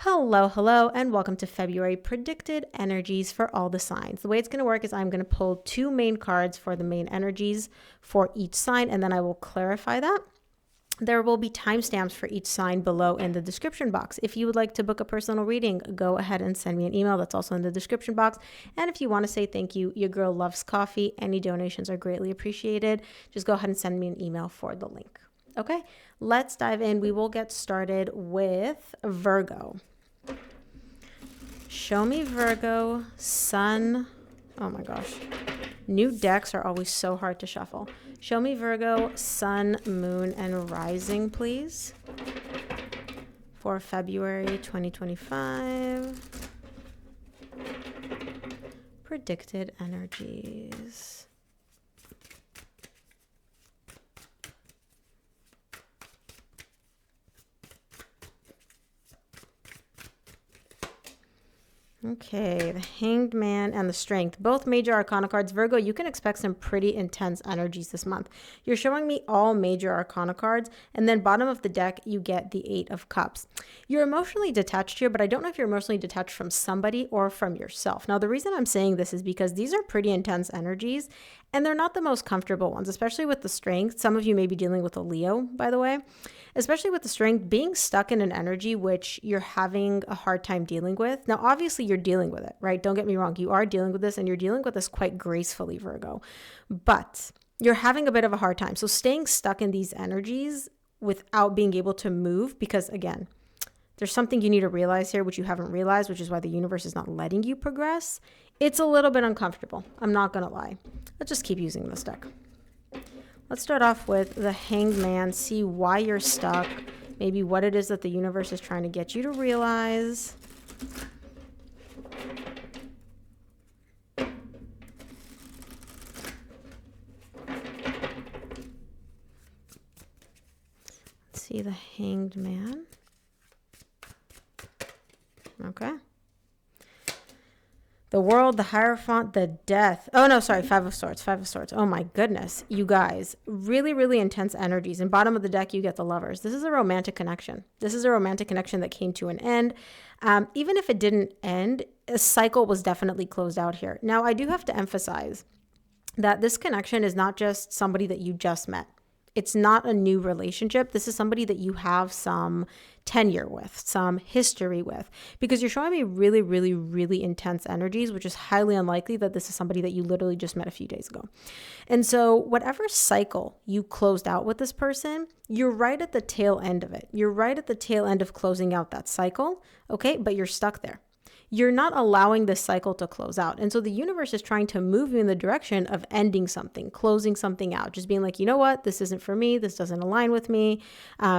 Hello, hello, and welcome to February predicted energies for all the signs. The way it's going to work is I'm going to pull two main cards for the main energies for each sign, and then I will clarify that. There will be timestamps for each sign below in the description box. If you would like to book a personal reading, go ahead and send me an email. That's also in the description box. And if you want to say thank you, your girl loves coffee. Any donations are greatly appreciated. Just go ahead and send me an email for the link. Okay, let's dive in. We will get started with Virgo. Show me Virgo, Sun. Oh my gosh. New decks are always so hard to shuffle. Show me Virgo, Sun, Moon, and Rising, please. For February 2025. Predicted energies. Okay, the Hanged Man and the Strength, both major arcana cards. Virgo, you can expect some pretty intense energies this month. You're showing me all major arcana cards, and then bottom of the deck, you get the Eight of Cups. You're emotionally detached here, but I don't know if you're emotionally detached from somebody or from yourself. Now, the reason I'm saying this is because these are pretty intense energies, and they're not the most comfortable ones, especially with the Strength. Some of you may be dealing with a Leo, by the way. Especially with the Strength, being stuck in an energy which you're having a hard time dealing with. Now, obviously, you're dealing with it, right? Don't get me wrong. You are dealing with this, and you're dealing with this quite gracefully, Virgo. But you're having a bit of a hard time. So staying stuck in these energies without being able to move, because again, there's something you need to realize here, which you haven't realized, which is why the universe is not letting you progress. It's a little bit uncomfortable. I'm not going to lie. Let's just keep using this deck. Let's start off with the Hanged Man, see why you're stuck, maybe what it is that the universe is trying to get you to realize. Let's see the Hanged Man. Okay. The World, the Hierophant, the Death. Oh, no, sorry. Five of Swords. Oh, my goodness. You guys, really, really intense energies. And bottom of the deck, you get the Lovers. This is a romantic connection. This is a romantic connection that came to an end. Even if it didn't end, a cycle was definitely closed out here. Now, I do have to emphasize that this connection is not just somebody that you just met. It's not a new relationship. This is somebody that you have some tenure with, some history with, because you're showing me really, really, really intense energies, which is highly unlikely that this is somebody that you literally just met a few days ago. And so whatever cycle you closed out with this person, you're right at the tail end of it. You're right at the tail end of closing out that cycle, okay? But you're stuck there. You're not allowing this cycle to close out. And so the universe is trying to move you in the direction of ending something, closing something out, just being like, you know what, this isn't for me. This doesn't align with me.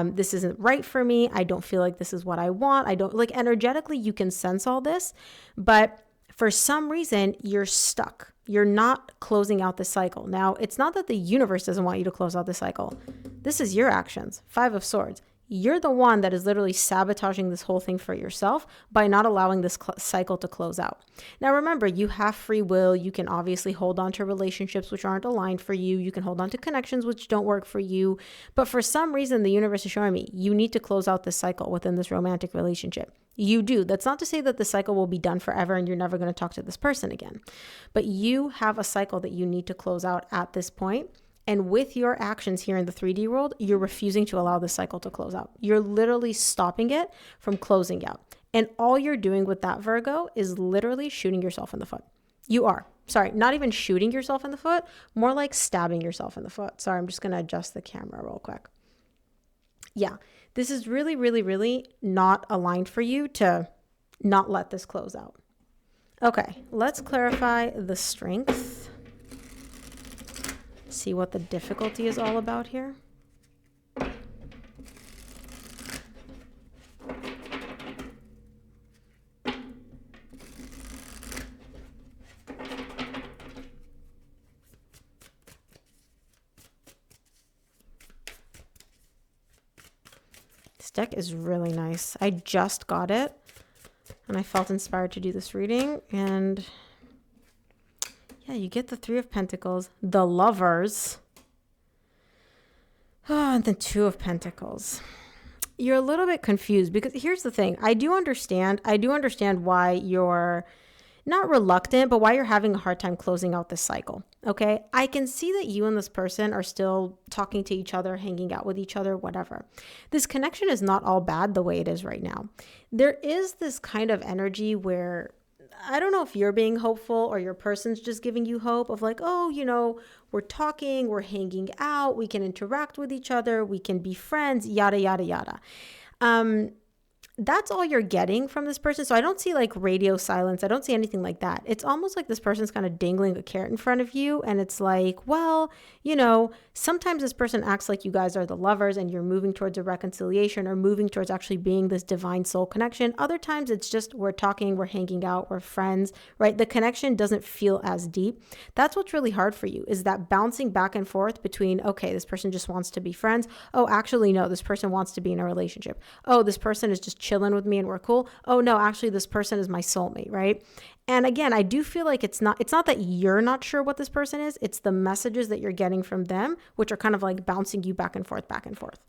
This isn't right for me. I don't feel like this is what I want. I don't like energetically, you can sense all this, but for some reason you're stuck. You're not closing out the cycle. Now, it's not that the universe doesn't want you to close out the cycle. This is your actions. Five of Swords. You're the one that is literally sabotaging this whole thing for yourself by not allowing this cycle to close out. Now, remember, you have free will. You can obviously hold on to relationships which aren't aligned for you. You can hold on to connections which don't work for you. But for some reason, the universe is showing me you need to close out this cycle within this romantic relationship. You do. That's not to say that the cycle will be done forever and you're never going to talk to this person again. But you have a cycle that you need to close out at this point. And with your actions here in the 3D world, you're refusing to allow this cycle to close out. You're literally stopping it from closing out. And all you're doing with that, Virgo, is literally shooting yourself in the foot. You are. Sorry, not even shooting yourself in the foot, more like stabbing yourself in the foot. Sorry, I'm just going to adjust the camera real quick. Yeah, this is really, really, really not aligned for you to not let this close out. Okay, let's clarify the Strength. See what the difficulty is all about here. This deck is really nice. I just got it and I felt inspired to do this reading, and yeah, you get the Three of Pentacles, the Lovers, and the Two of Pentacles. You're a little bit confused because here's the thing. I do understand why you're not reluctant, but why you're having a hard time closing out this cycle. Okay. I can see that you and this person are still talking to each other, hanging out with each other, whatever. This connection is not all bad the way it is right now. There is this kind of energy where I don't know if you're being hopeful or your person's just giving you hope of like, oh, we're talking, we're hanging out, we can interact with each other, we can be friends, yada, yada, yada. That's all you're getting from this person. So I don't see like radio silence. I don't see anything like that. It's almost like this person's kind of dangling a carrot in front of you. And it's like, well, sometimes this person acts like you guys are the lovers and you're moving towards a reconciliation or moving towards actually being this divine soul connection. Other times it's just we're talking, we're hanging out, we're friends, right? The connection doesn't feel as deep. That's what's really hard for you, is that bouncing back and forth between, okay, this person just wants to be friends. Oh, actually, no, this person wants to be in a relationship. Oh, this person is just chilling with me and we're cool. Oh no, actually this person is my soulmate, right? And again, I do feel like it's not that you're not sure what this person is. It's the messages that you're getting from them, which are kind of like bouncing you back and forth, back and forth.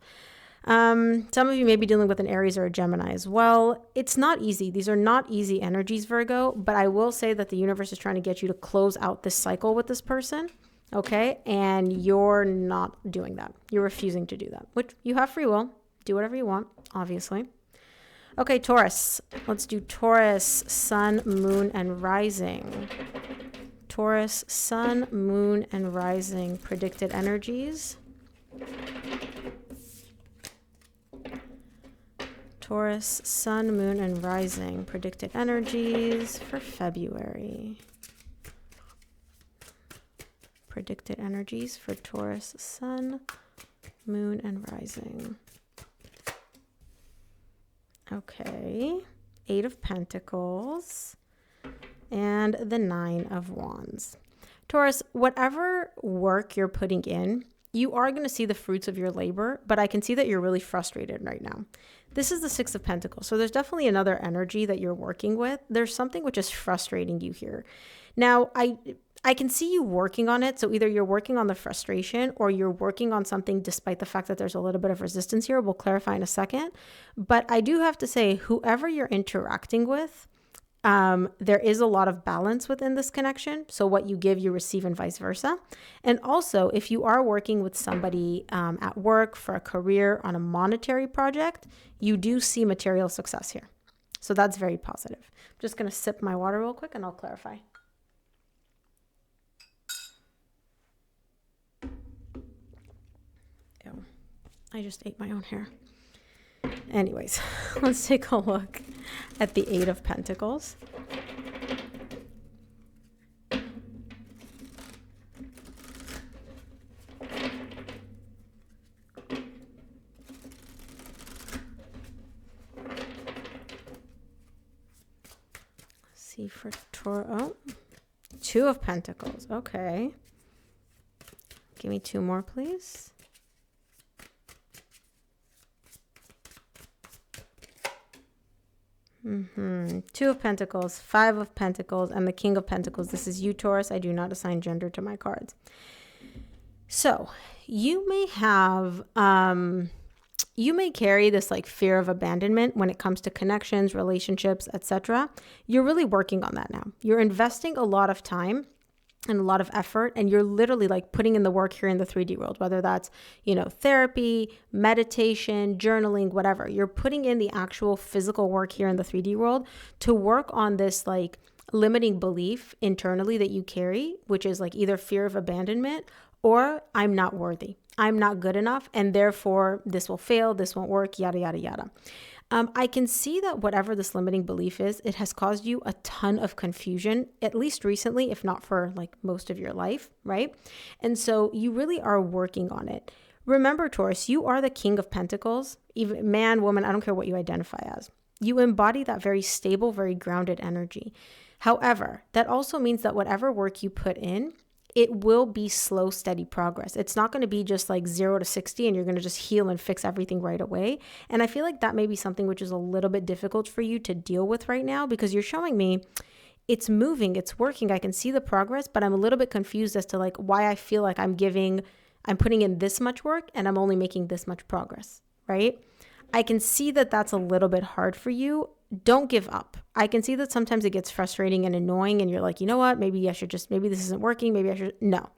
Some of you may be dealing with an Aries or a Gemini as well. It's not easy. These are not easy energies, Virgo, but I will say that the universe is trying to get you to close out this cycle with this person. Okay. And you're not doing that. You're refusing to do that, which you have free will. Do whatever you want, obviously. Okay, Taurus. Let's do Taurus, sun, moon, and rising. Taurus, sun, moon, and rising. Predicted energies. Taurus, sun, moon, and rising. Predicted energies for February. Predicted energies for Taurus, sun, moon, and rising. Okay, 8 of Pentacles and the 9 of Wands. Taurus, whatever work you're putting in, you are going to see the fruits of your labor, but I can see that you're really frustrated right now. This is the 6 of Pentacles, so there's definitely another energy that you're working with. There's something which is frustrating you here. Now, I can see you working on it. So either you're working on the frustration or you're working on something despite the fact that there's a little bit of resistance here. We'll clarify in a second. But I do have to say, whoever you're interacting with, there is a lot of balance within this connection. So what you give, you receive, and vice versa. And also, if you are working with somebody at work, for a career, on a monetary project, you do see material success here. So that's very positive. I'm just going to sip my water real quick and I'll clarify. I just ate my own hair. Anyways, let's take a look at the 8 of Pentacles. Let's see for Taurus. Oh, 2 of Pentacles. Okay. Give me 2 more, please. Mm-hmm. 2 of Pentacles, 5 of Pentacles, and the King of Pentacles. This is you, Taurus. I do not assign gender to my cards. So you may have, you may carry this like fear of abandonment when it comes to connections, relationships, etc. You're really working on that now. You're investing a lot of time and a lot of effort, and you're literally like putting in the work here in the 3D world, whether that's, therapy, meditation, journaling, whatever. You're putting in the actual physical work here in the 3D world to work on this like limiting belief internally that you carry, which is like either fear of abandonment or I'm not worthy, I'm not good enough, and therefore this will fail, this won't work, yada, yada, yada. I can see that whatever this limiting belief is, it has caused you a ton of confusion, at least recently, if not for like most of your life, right? And so you really are working on it. Remember, Taurus, you are the King of Pentacles, even man, woman, I don't care what you identify as. You embody that very stable, very grounded energy. However, that also means that whatever work you put in, it will be slow, steady progress. It's not going to be just like 0 to 60 and you're going to just heal and fix everything right away. And I feel like that may be something which is a little bit difficult for you to deal with right now, because you're showing me it's moving, it's working. I can see the progress, but I'm a little bit confused as to like why I feel like I'm putting in this much work and I'm only making this much progress, right? I can see that that's a little bit hard for you. Don't give up. I can see that sometimes it gets frustrating and annoying and you're like, you know what, maybe I should just, maybe this isn't working. Maybe I should. No,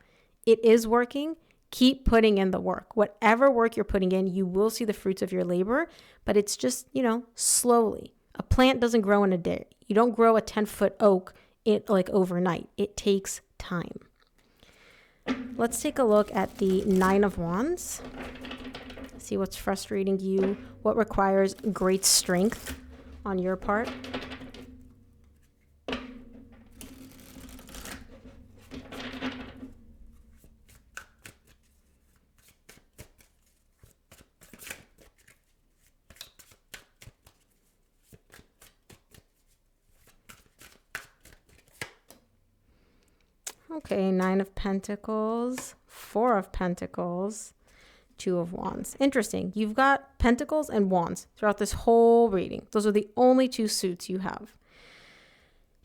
it is working. Keep putting in the work. Whatever work you're putting in, you will see the fruits of your labor, but it's just, slowly. A plant doesn't grow in a day. You don't grow a 10-foot oak like overnight. It takes time. Let's take a look at the 9 of Wands. See what's frustrating you, what requires great strength on your part. Okay, 9 of Pentacles, 4 of Pentacles, 2 of Wands. Interesting. You've got Pentacles and Wands throughout this whole reading. Those are the only 2 suits you have.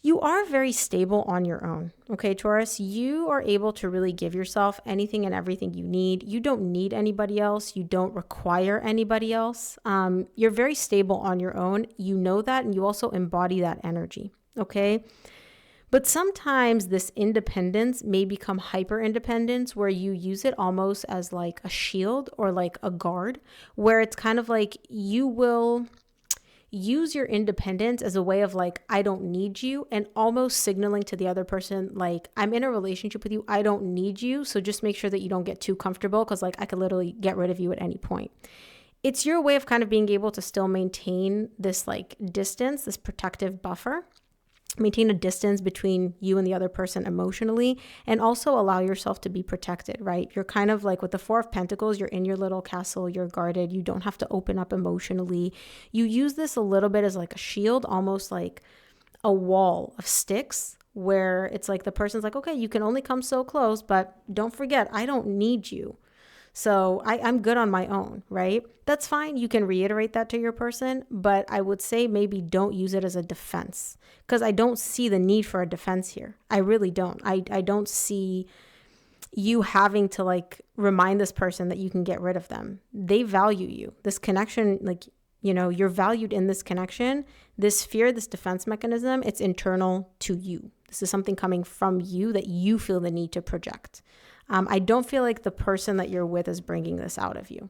You are very stable on your own. Okay, Taurus, you are able to really give yourself anything and everything you need. You don't need anybody else. You don't require anybody else. You're very stable on your own. You know that, and you also embody that energy. Okay. But sometimes this independence may become hyper independence where you use it almost as like a shield or like a guard, where it's kind of like you will use your independence as a way of like, I don't need you, and almost signaling to the other person, like, I'm in a relationship with you. I don't need you. So just make sure that you don't get too comfortable because like I could literally get rid of you at any point. It's your way of kind of being able to still maintain this like distance, this protective buffer. Maintain a distance between you and the other person emotionally, and also allow yourself to be protected, right? You're kind of like with the 4 of Pentacles, you're in your little castle, you're guarded. You don't have to open up emotionally. You use this a little bit as like a shield, almost like a wall of sticks where it's like the person's like, okay, you can only come so close, but don't forget, I don't need you. So I'm good on my own, right? That's fine. You can reiterate that to your person, but I would say maybe don't use it as a defense, because I don't see the need for a defense here. I really don't. I don't see you having to like remind this person that you can get rid of them. They value you. This connection, like, you're valued in this connection. This fear, this defense mechanism, it's internal to you. This is something coming from you that you feel the need to project. I don't feel like the person that you're with is bringing this out of you.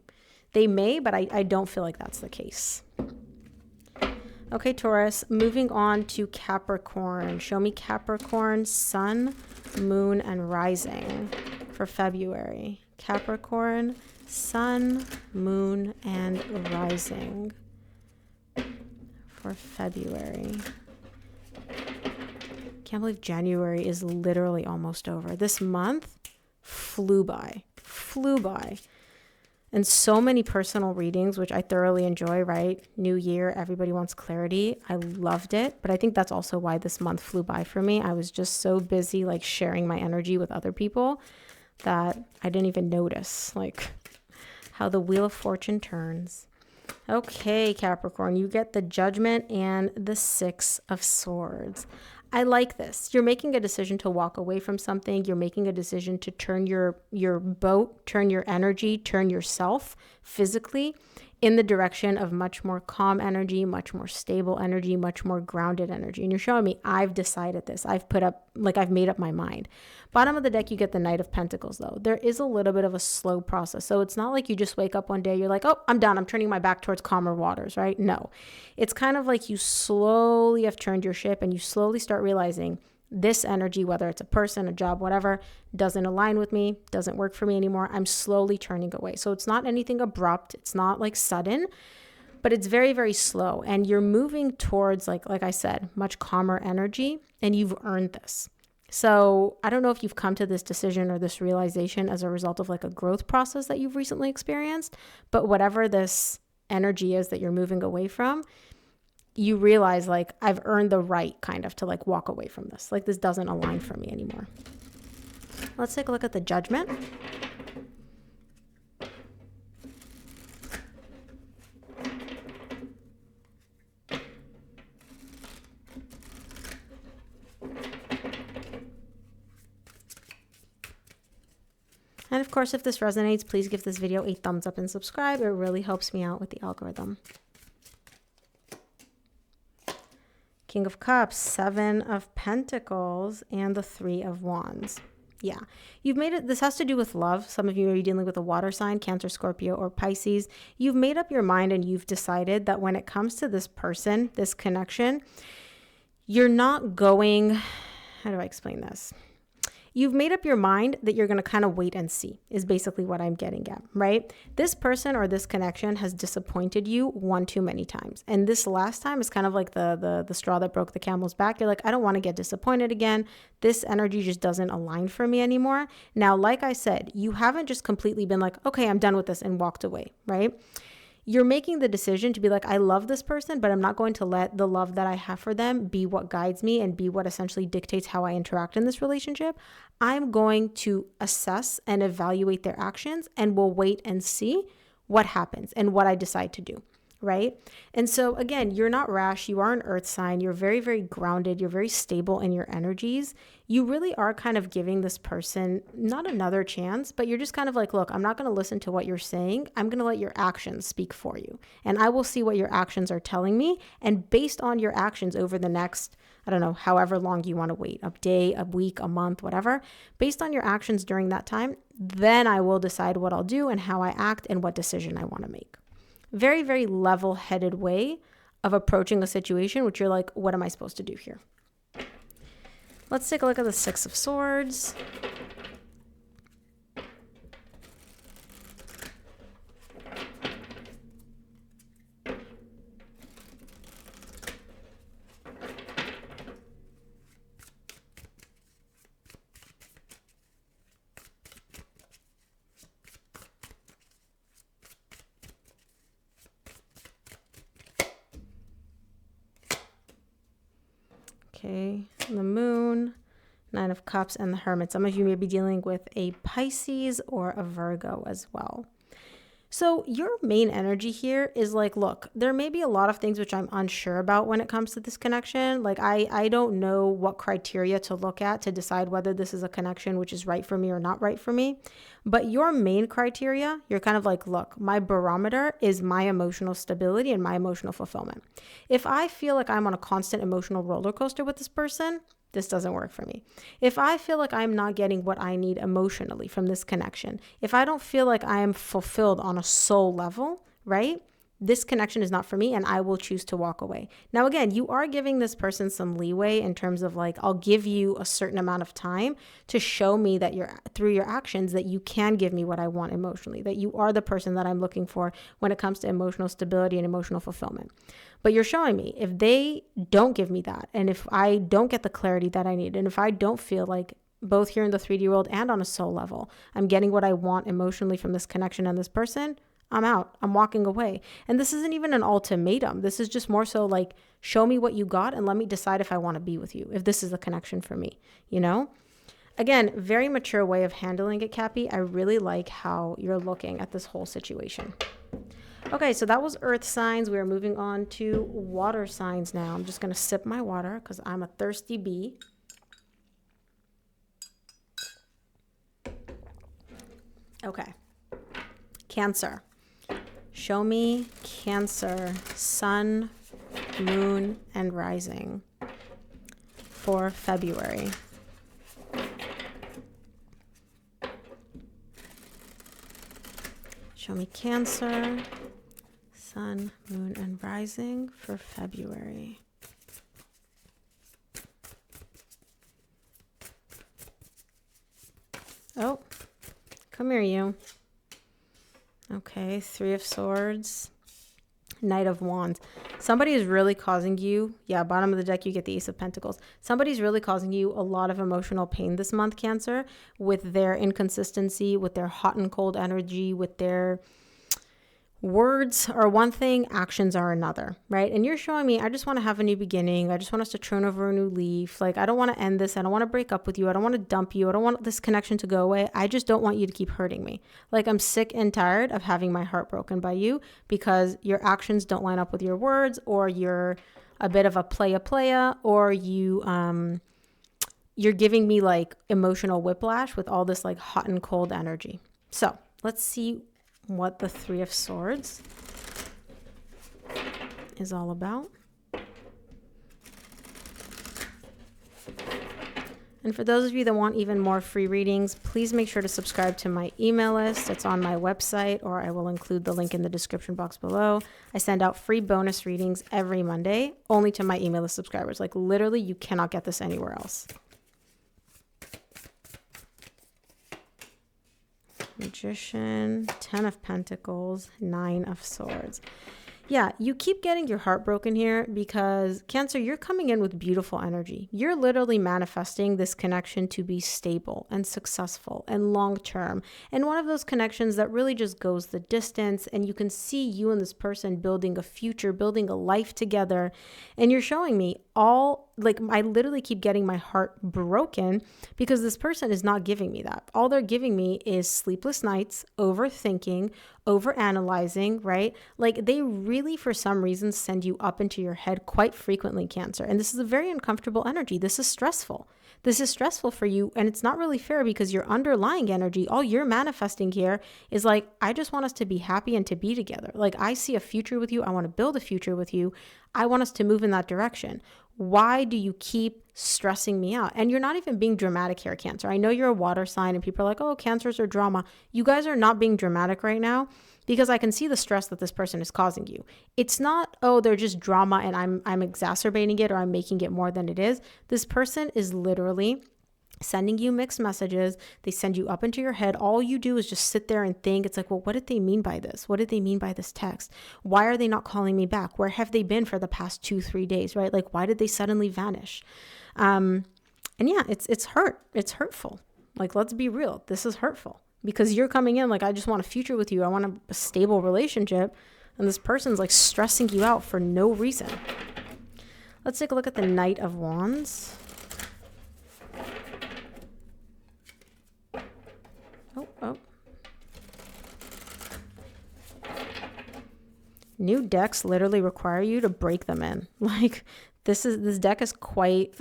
They may, but I don't feel like that's the case. Okay, Taurus, moving on to Capricorn. Show me Capricorn, sun, moon, and rising for February. Capricorn, sun, moon, and rising for February. Can't believe January is literally almost over. This month flew by. And so many personal readings, which I thoroughly enjoy, right? New year, everybody wants clarity. I loved it. But I think that's also why this month flew by for me. I was just so busy like sharing my energy with other people that I didn't even notice like how the wheel of fortune turns. Okay, Capricorn, you get the Judgment and the 6 of Swords. I like this. You're making a decision to walk away from something. You're making a decision to turn your boat, turn your energy, turn yourself physically in the direction of much more calm energy, much more stable energy, much more grounded energy. And you're showing me, I've decided this. I've made up my mind. Bottom of the deck, you get the Knight of Pentacles, though. There is a little bit of a slow process. So it's not like you just wake up one day, you're like, oh, I'm done. I'm turning my back towards calmer waters, right? No. It's kind of like you slowly have turned your ship and you slowly start realizing this energy, whether it's a person, a job, whatever, doesn't align with me, doesn't work for me anymore. I'm slowly turning away. So it's not anything abrupt. It's not like sudden, but it's very, very slow. And you're moving towards, like I said, much calmer energy, and you've earned this. So I don't know if you've come to this decision or this realization as a result of like a growth process that you've recently experienced, but whatever this energy is that you're moving away from, you realize like I've earned the right kind of to like walk away from this. Like this doesn't align for me anymore. Let's take a look at the Judgment. And of course, if this resonates, please give this video a thumbs up and subscribe. It really helps me out with the algorithm. King of Cups, Seven of Pentacles, and the Three of Wands. Yeah, you've made it. This has to do with love. Some of you are dealing with a water sign, Cancer, Scorpio, or Pisces. You've made up your mind and you've decided that when it comes to this person, this connection, you're not going, how do I explain this? You've made up your mind that you're going to kind of wait and see is basically what I'm getting at, right? This person or this connection has disappointed you one too many times. And this last time is kind of like the straw that broke the camel's back. You're like, I don't want to get disappointed again. This energy just doesn't align for me anymore. Now, like I said, you haven't just completely been like, okay, I'm done with this and walked away, right? You're making the decision to be like, I love this person, but I'm not going to let the love that I have for them be what guides me and be what essentially dictates how I interact in this relationship. I'm going to assess and evaluate their actions and we'll wait and see what happens and what I decide to do, right? And so again, you're not rash. You are an earth sign. You're very, very grounded. You're very stable in your energies. You really are kind of giving this person not another chance, but you're just kind of like, look, I'm not going to listen to what you're saying. I'm going to let your actions speak for you. And I will see what your actions are telling me. And based on your actions over the next, I don't know, however long you want to wait, a day, a week, a month, whatever, based on your actions during that time, then I will decide what I'll do and how I act and what decision I want to make. Very, very level-headed way of approaching a situation, which you're like, what am I supposed to do here? Let's take a look at the Six of Swords. Okay, the Moon, Nine of Cups, and the Hermit. Some of you may be dealing with a Pisces or a Virgo as well. So your main energy here is like, look, there may be a lot of things which I'm unsure about when it comes to this connection. Like I don't know what criteria to look at to decide whether this is a connection which is right for me or not right for me. But your main criteria, you're kind of like, look, my barometer is my emotional stability and my emotional fulfillment. If I feel like I'm on a constant emotional roller coaster with this person, this doesn't work for me. If I feel like I'm not getting what I need emotionally from this connection, if I don't feel like I am fulfilled on a soul level, right? This connection is not for me and I will choose to walk away. Now, again, you are giving this person some leeway in terms of like, I'll give you a certain amount of time to show me that you're through your actions that you can give me what I want emotionally, that you are the person that I'm looking for when it comes to emotional stability and emotional fulfillment. But you're showing me if they don't give me that, and if I don't get the clarity that I need, and if I don't feel like both here in the 3D world and on a soul level, I'm getting what I want emotionally from this connection and this person, I'm out. I'm walking away. And this isn't even an ultimatum. This is just more so like, show me what you got and let me decide if I want to be with you, if this is the connection for me, you know? Again, very mature way of handling it, Cappy. I really like how you're looking at this whole situation. Okay, so that was earth signs. We are moving on to water signs now. I'm just going to sip my water because I'm a thirsty bee. Okay. Cancer. Show me Cancer, Sun, Moon, and Rising for February. Show me Cancer, Sun, Moon, and Rising for February. Oh, come here, you. Okay, Three of Swords, Knight of Wands. Somebody is really causing you, bottom of the deck, you get the Ace of Pentacles. Somebody's really causing you a lot of emotional pain this month, Cancer, with their inconsistency, with their hot and cold energy, with their words are one thing, actions are another, right? And you're showing me, I just want to have a new beginning. I just want us to turn over a new leaf. Like, I don't want to end this. I don't want to break up with you. I don't want to dump you. I don't want this connection to go away. I just don't want you to keep hurting me. Like, I'm sick and tired of having my heart broken by you because your actions don't line up with your words, or you're a bit of a playa, or you you're giving me like emotional whiplash with all this like hot and cold energy. So let's see what the Three of Swords is all about. And for those of you that want even more free readings, please make sure to subscribe to my email list. It's on my website, or I will include the link in the description box below. I send out free bonus readings every Monday, only to my email list subscribers. Like literally, you cannot get this anywhere else. Magician, 10 of Pentacles, 9 of Swords. Yeah, you keep getting your heart broken here because Cancer, you're coming in with beautiful energy. You're literally manifesting this connection to be stable and successful and long-term. And one of those connections that really just goes the distance, and you can see you and this person building a future, building a life together. And you're showing me I literally keep getting my heart broken because this person is not giving me that. All they're giving me is sleepless nights, overthinking, overanalyzing, right? Like they really, for some reason, send you up into your head quite frequently, Cancer. And this is a very uncomfortable energy. This is stressful. This is stressful for you. And it's not really fair because your underlying energy, all you're manifesting here is like, I just want us to be happy and to be together. Like I see a future with you. I want to build a future with you. I want us to move in that direction. Why do you keep stressing me out? And you're not even being dramatic here, Cancer. I know you're a water sign and people are like, oh, Cancers are drama. You guys are not being dramatic right now because I can see the stress that this person is causing you. It's not, oh, they're just drama and I'm exacerbating it or I'm making it more than it is. This person is literally sending you mixed messages. They send you up into your head. All you do is just sit there and think. It's like, well, what did they mean by this? What did they mean by this text? Why are they not calling me back? Where have they been for the past 2-3 days, right? Like, why did they suddenly vanish? And yeah, it's hurtful. Like, let's be real. This is hurtful because you're coming in like, I just want a future with you. I want a stable relationship. And this person's like stressing you out for no reason. Let's take a look at the Knight of Wands. Oh. New decks literally require you to break them in. Like this deck is quite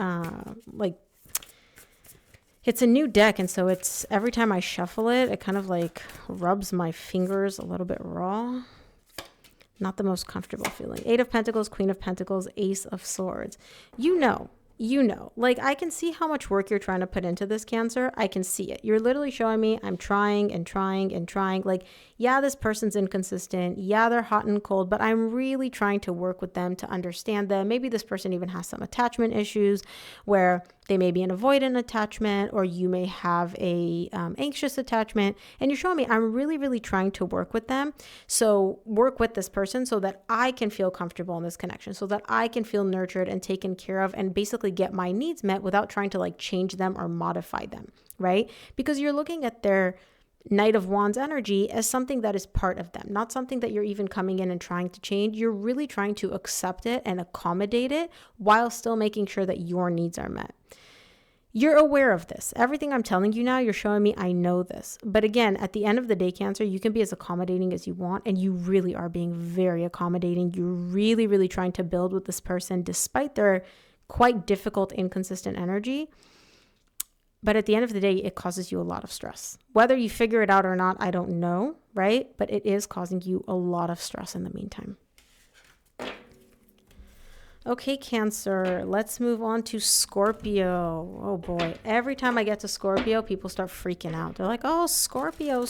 it's a new deck, and so it's every time I shuffle it, it kind of like rubs my fingers a little bit raw. Not the most comfortable feeling. 8 of Pentacles, Queen of Pentacles, Ace of Swords. You know, like I can see how much work you're trying to put into this, Cancer. I can see it. You're literally showing me I'm trying and trying and trying. Like, yeah, this person's inconsistent. Yeah, they're hot and cold, but I'm really trying to work with them to understand them. Maybe this person even has some attachment issues where they may be an avoidant attachment, or you may have a anxious attachment. And you're showing me I'm really, really trying to work with them. So work with this person so that I can feel comfortable in this connection, so that I can feel nurtured and taken care of and basically get my needs met without trying to like change them or modify them, right? Because you're looking at their Knight of Wands energy as something that is part of them, not something that you're even coming in and trying to change. You're really trying to accept it and accommodate it while still making sure that your needs are met. You're aware of this. Everything I'm telling you now, you're showing me I know this. But again, at the end of the day, Cancer, you can be as accommodating as you want, and you really are being very accommodating. You're really, really trying to build with this person despite their quite difficult, inconsistent energy. But at the end of the day, it causes you a lot of stress. Whether you figure it out or not, I don't know, right? But it is causing you a lot of stress in the meantime. Okay, Cancer, let's move on to Scorpio. Oh boy, every time I get to Scorpio, people start freaking out. They're like, oh, Scorpio.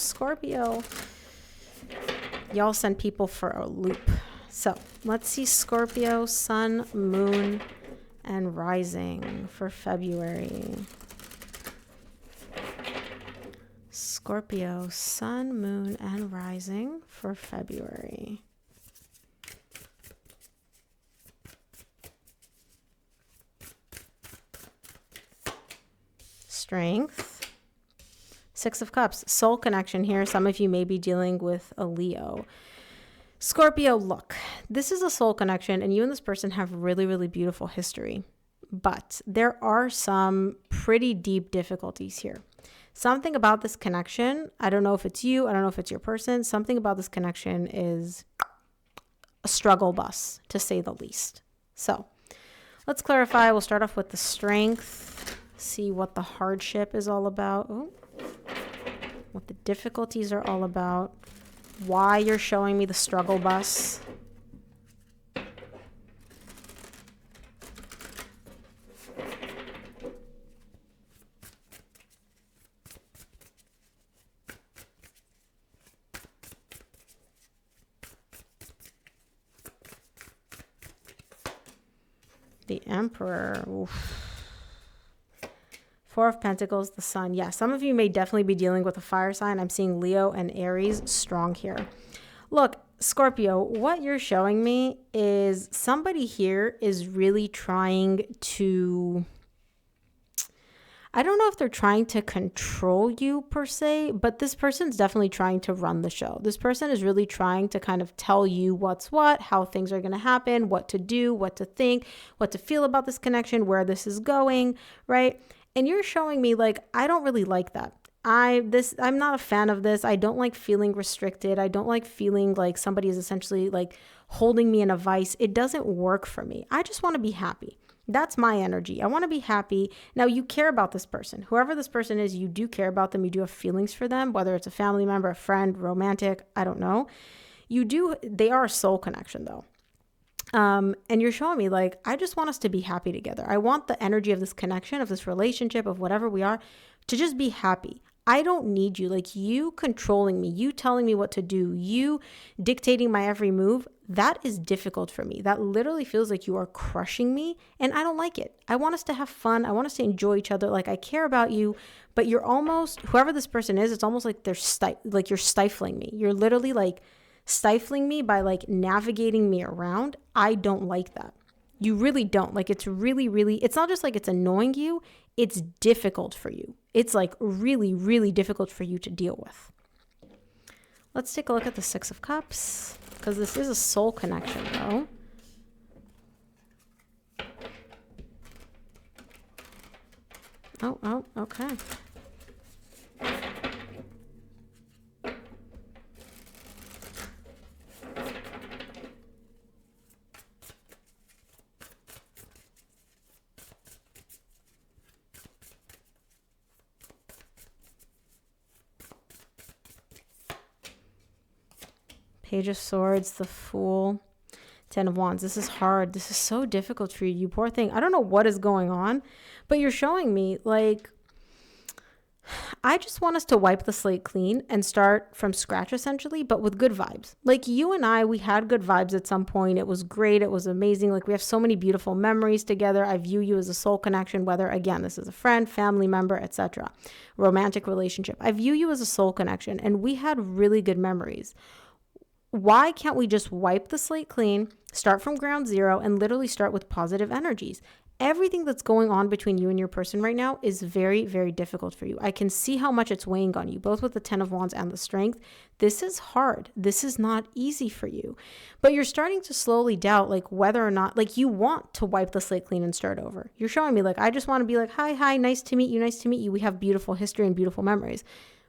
Y'all send people for a loop. So let's see Scorpio, Sun, Moon, and Rising for February. Scorpio, Sun, Moon, and Rising for February. Strength. 6 of Cups, soul connection here. Some of you may be dealing with a Leo. Scorpio, look, this is a soul connection, and you and this person have really, really beautiful history. But there are some pretty deep difficulties here. Something about this connection, I don't know if it's you, I don't know if it's your person, something about this connection is a struggle bus, to say the least. So let's clarify. We'll start off with the strength. See what the hardship is all about. Ooh. What the difficulties are all about. Why you're showing me the struggle bus. The Emperor. Oof. Four of Pentacles, the Sun. Yeah, some of you may definitely be dealing with a fire sign. I'm seeing Leo and Aries strong here. Look, Scorpio, what you're showing me is somebody here is really trying to... I don't know if they're trying to control you per se, but this person's definitely trying to run the show. This person is really trying to kind of tell you what's what, how things are going to happen, what to do, what to think, what to feel about this connection, where this is going, right? And you're showing me like, I don't really like that. I'm not a fan of this. I don't like feeling restricted. I don't like feeling like somebody is essentially like holding me in a vice. It doesn't work for me. I just want to be happy. That's my energy. I want to be happy. Now, you care about this person. Whoever this person is, you do care about them. You do have feelings for them, whether it's a family member, a friend, romantic, I don't know. You do. They are a soul connection, though. And you're showing me like, I just want us to be happy together. I want the energy of this connection, of this relationship, of whatever we are, to just be happy. I don't need you. Like, you controlling me, you telling me what to do, you dictating my every move. That is difficult for me. That literally feels like you are crushing me, and I don't like it. I want us to have fun. I want us to enjoy each other. Like, I care about you, but you're almost, whoever this person is, it's almost like like you're stifling me. You're literally like stifling me by like navigating me around. I don't like that. You really don't. Like, it's really, really, it's not just like it's annoying you. It's difficult for you. It's like really, really difficult for you to deal with. Let's take a look at the Six of Cups, because this is a soul connection, though. Oh, okay. Page of Swords, the Fool, Ten of Wands. This is hard. This is so difficult for you, you poor thing. I don't know what is going on, but you're showing me like, I just want us to wipe the slate clean and start from scratch, essentially, but with good vibes. Like, you and I, we had good vibes at some point. It was great. It was amazing. Like, we have so many beautiful memories together. I view you as a soul connection, whether, again, this is a friend, family member, etc. Romantic relationship. I view you as a soul connection, and we had really good memories. Why can't we just wipe the slate clean, start from ground zero, and literally start with positive energies? Everything that's going on between you and your person right now is very, very difficult for you. I can see how much it's weighing on you, both with the Ten of Wands and the Strength. This is hard. This is not easy for you. But you're starting to slowly doubt, like, whether or not, like, you want to wipe the slate clean and start over. You're showing me, like, I just want to be like, hi, nice to meet you, nice to meet you. We have beautiful history and beautiful memories.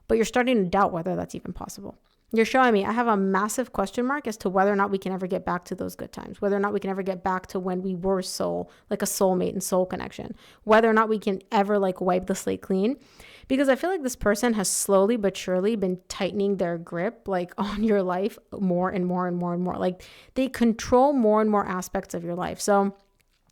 But you're starting to doubt whether that's even possible. You're showing me I have a massive question mark as to whether or not we can ever get back to those good times, whether or not we can ever get back to when we were soul, like a soulmate and soul connection, whether or not we can ever like wipe the slate clean. Because I feel like this person has slowly but surely been tightening their grip like on your life more and more and more and more. Like, they control more and more aspects of your life. So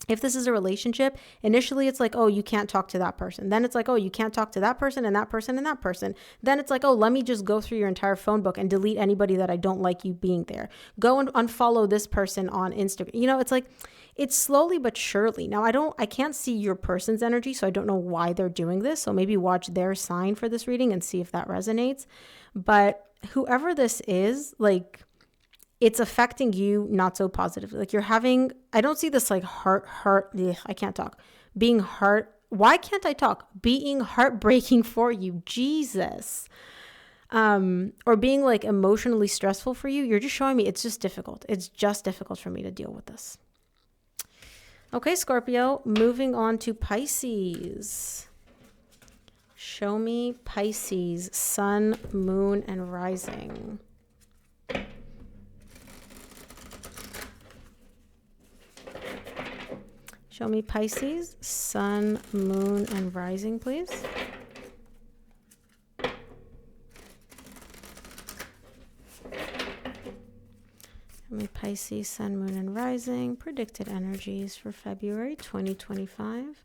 if this is a relationship, initially it's like, oh, you can't talk to that person. Then it's like, oh, you can't talk to that person and that person and that person. Then it's like, oh, let me just go through your entire phone book and delete anybody that I don't like you being there. Go and unfollow this person on Instagram. You know, it's like, it's slowly but surely. Now, I can't see your person's energy, so I don't know why they're doing this. So maybe watch their sign for this reading and see if that resonates. But whoever this is, like, it's affecting you not so positively. Like, you're having, I don't see this like I can't talk. Why can't I talk? Being heartbreaking for you, Jesus. Or being like emotionally stressful for you. You're just showing me it's just difficult. It's just difficult for me to deal with this. Okay, Scorpio, moving on to Pisces. Show me Pisces, sun, moon, and rising. Show me Pisces, sun, moon, and rising, please. Show me Pisces, sun, moon, and rising. Predicted energies for February 2025.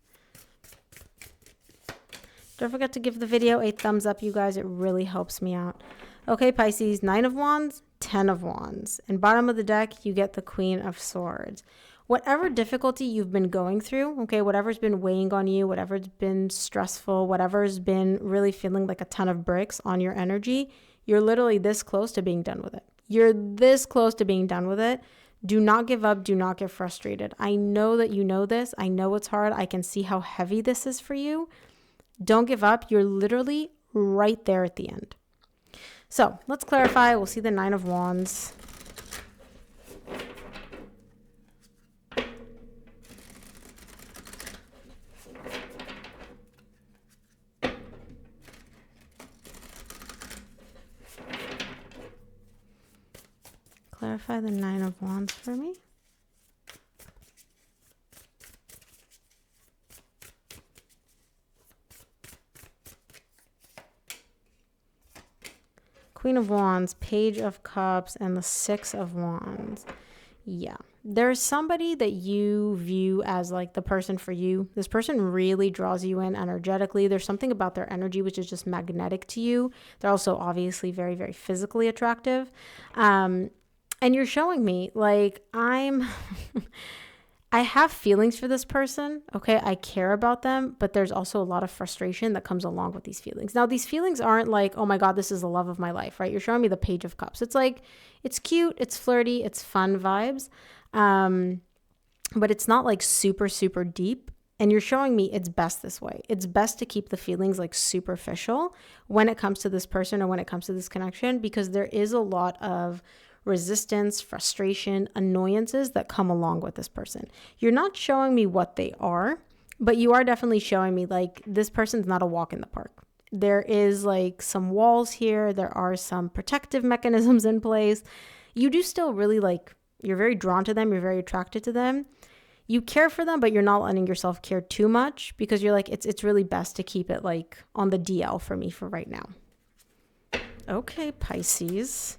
Don't forget to give the video a thumbs up, you guys. It really helps me out. Okay, Pisces, 9 of Wands, 10 of Wands. And bottom of the deck, you get the Queen of Swords. Whatever difficulty you've been going through, okay, whatever's been weighing on you, whatever's been stressful, whatever's been really feeling like a ton of bricks on your energy, you're literally this close to being done with it. You're this close to being done with it. Do not give up. Do not get frustrated. I know that you know this. I know it's hard. I can see how heavy this is for you. Don't give up. You're literally right there at the end. So let's clarify. We'll see the 9 of Wands. Clarify the 9 of Wands for me. Queen of Wands, Page of Cups, and the 6 of Wands. Yeah. There's somebody that you view as like the person for you. This person really draws you in energetically. There's something about their energy which is just magnetic to you. They're also obviously very, very physically attractive. And you're showing me like I have feelings for this person. Okay. I care about them, but there's also a lot of frustration that comes along with these feelings. Now, these feelings aren't like, oh my God, this is the love of my life, right? You're showing me the Page of Cups. It's like, it's cute. It's flirty. It's fun vibes. But it's not like super, super deep. And you're showing me it's best this way. It's best to keep the feelings like superficial when it comes to this person or when it comes to this connection, because there is a lot of resistance, frustration, annoyances that come along with this person. You're not showing me what they are, but you are definitely showing me like this person's not a walk in the park. There is like some walls here. There are some protective mechanisms in place. You do still really like, you're very drawn to them. You're very attracted to them. You care for them, but you're not letting yourself care too much because you're like, it's really best to keep it like on the DL for me for right now. Okay, Pisces.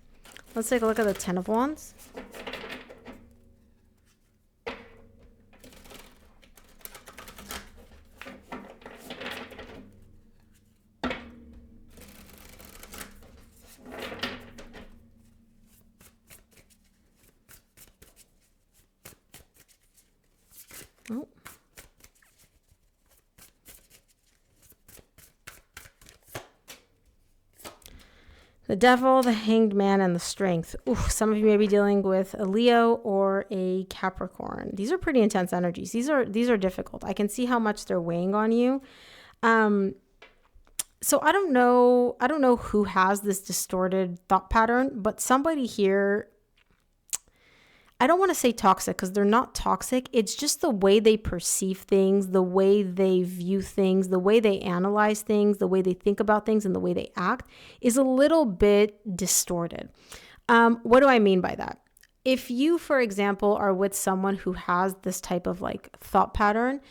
Let's take a look at the 10 of Wands. Oh. The Devil, the Hanged Man, and the Strength. Ooh, some of you may be dealing with a Leo or a Capricorn. These are pretty intense energies. These are difficult. I can see how much they're weighing on you. So I don't know who has this distorted thought pattern, but somebody here, I don't want to say toxic because they're not toxic. It's just the way they perceive things, the way they view things, the way they analyze things, the way they think about things, and the way they act is a little bit distorted. What do I mean by that? If you, for example, are with someone who has this type of like thought pattern,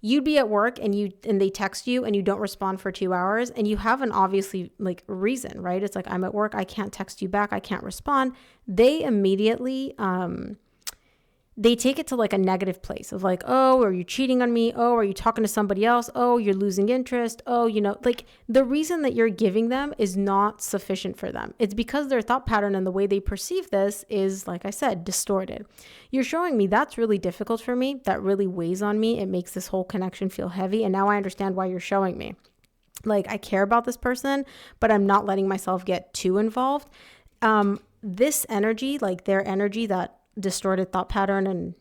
you'd be at work and they text you and you don't respond for 2 hours and you have an obviously like reason, right? It's like, I'm at work, I can't text you back, I can't respond. They immediately, they take it to like a negative place of like, oh, are you cheating on me? Oh, are you talking to somebody else? Oh, you're losing interest. Oh, like the reason that you're giving them is not sufficient for them. It's because their thought pattern and the way they perceive this is, like I said, distorted. You're showing me that's really difficult for me. That really weighs on me. It makes this whole connection feel heavy. And now I understand why you're showing me. Like, I care about this person, but I'm not letting myself get too involved. This energy, like their energy, that distorted thought pattern and,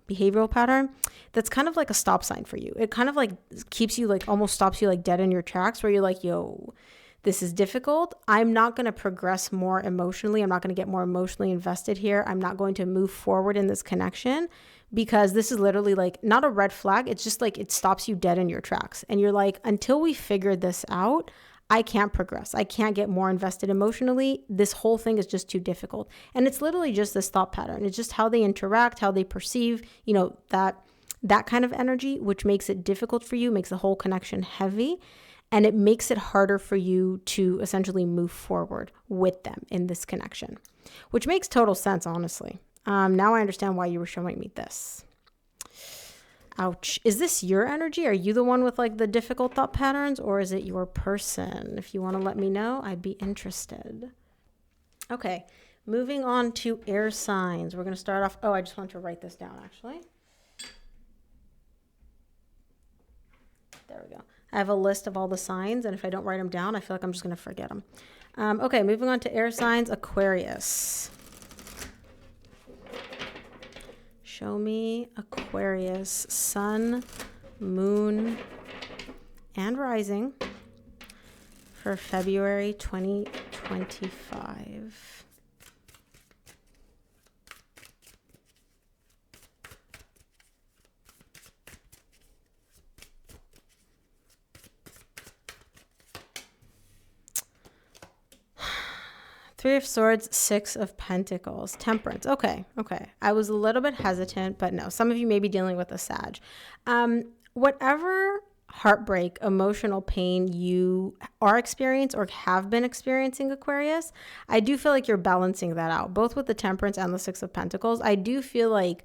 behavioral pattern, that's kind of like a stop sign for you. It kind of like keeps you like, almost stops you like dead in your tracks, where you're like, yo, this is difficult. I'm not going to progress more emotionally. I'm not going to get more emotionally invested here. I'm not going to move forward in this connection because this is literally like not a red flag. It's just like, it stops you dead in your tracks. And you're like, until we figure this out, I can't progress. I can't get more invested emotionally. This whole thing is just too difficult. And it's literally just this thought pattern. It's just how they interact, how they perceive, that that kind of energy, which makes it difficult for you, makes the whole connection heavy, and it makes it harder for you to essentially move forward with them in this connection, which makes total sense, honestly. Now I understand why you were showing me this. Ouch. Is this your energy? Are you the one with like the difficult thought patterns, or is it your person? If you want to let me know, I'd be interested. Okay, moving on to air signs. We're going to start off. Oh, I just want to write this down actually. There we go. I have a list of all the signs, and if I don't write them down, I feel like I'm just going to forget them. Okay, moving on to air signs, Aquarius. Show me Aquarius, sun, moon, and rising for February 2025. Three of Swords, Six of Pentacles, Temperance. Okay. I was a little bit hesitant, but no, some of you may be dealing with a Sag. Whatever heartbreak, emotional pain you are experiencing or have been experiencing, Aquarius, I do feel like you're balancing that out, both with the Temperance and the Six of Pentacles. I do feel like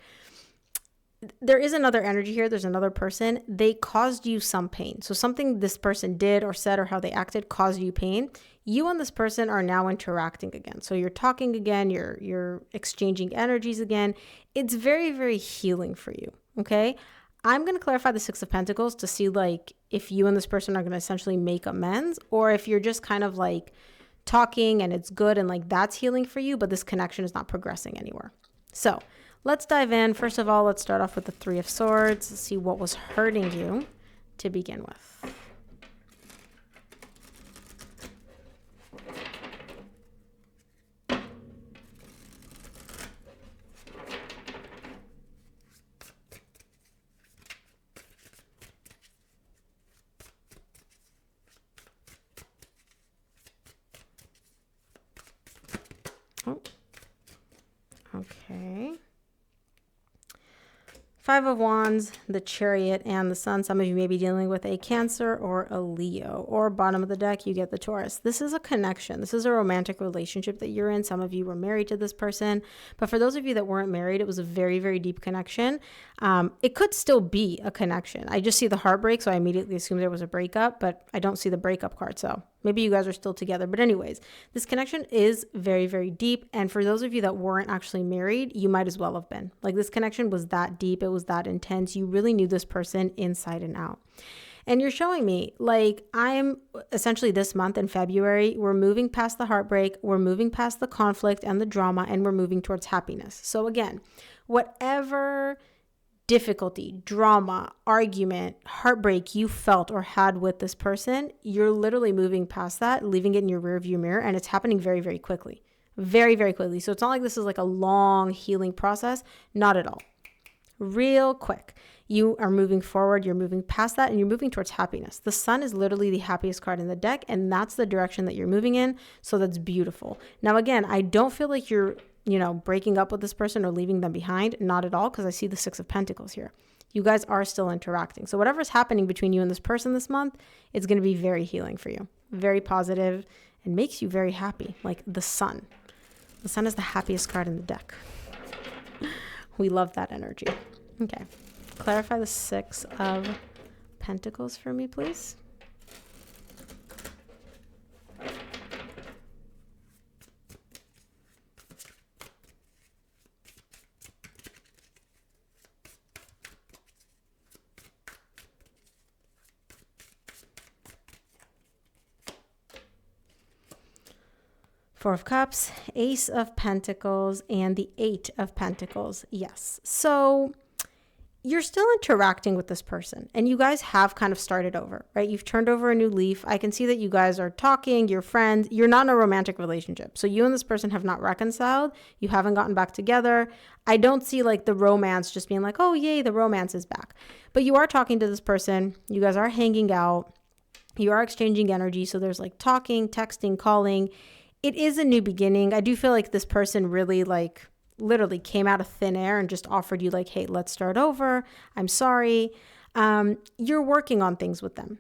there is another energy here. There's another person. They caused you some pain. So something this person did or said or how they acted caused you pain. You and this person are now interacting again. So you're talking again. You're exchanging energies again. It's very, very healing for you. Okay. I'm going to clarify the Six of Pentacles to see like if you and this person are going to essentially make amends, or if you're just kind of like talking and it's good and like that's healing for you, but this connection is not progressing anywhere. So let's dive in. First of all, let's start off with the Three of Swords. Let's see what was hurting you to begin with. Oh, okay. Five of Wands, the Chariot, and the Sun. Some of you may be dealing with a Cancer or a Leo. Or bottom of the deck, you get the Taurus. This is a connection. This is a romantic relationship that you're in. Some of you were married to this person. But for those of you that weren't married, it was a very, very deep connection. It could still be a connection. I just see the heartbreak, so I immediately assume there was a breakup. But I don't see the breakup card, so maybe you guys are still together. But anyways, this connection is very, very deep. And for those of you that weren't actually married, you might as well have been. Like this connection was that deep. It was that intense. You really knew this person inside and out. And you're showing me like I'm essentially this month in February, we're moving past the heartbreak. We're moving past the conflict and the drama, and we're moving towards happiness. So again, whatever difficulty, drama, argument, heartbreak you felt or had with this person, you're literally moving past that, leaving it in your rearview mirror, and it's happening very, very quickly. Very, very quickly. So it's not like this is like a long healing process. Not at all. Real quick. You are moving forward, you're moving past that, and you're moving towards happiness. The Sun is literally the happiest card in the deck, and that's the direction that you're moving in. So that's beautiful. Now, again, I don't feel like you're breaking up with this person or leaving them behind. Not at all, because I see the Six of Pentacles here. You guys are still interacting. So whatever's happening between you and this person this month, it's going to be very healing for you. Very positive and makes you very happy, like the Sun. The Sun is the happiest card in the deck. We love that energy. Okay. Clarify the Six of Pentacles for me, please. Four of Cups, Ace of Pentacles, and the Eight of Pentacles. Yes. So you're still interacting with this person, and you guys have kind of started over, right? You've turned over a new leaf. I can see that you guys are talking, you're friends. You're not in a romantic relationship. So you and this person have not reconciled. You haven't gotten back together. I don't see like the romance just being like, oh, yay, the romance is back. But you are talking to this person. You guys are hanging out. You are exchanging energy. So there's like talking, texting, calling. It is a new beginning. I do feel like this person really like literally came out of thin air and just offered you like, hey, let's start over. I'm sorry. You're working on things with them.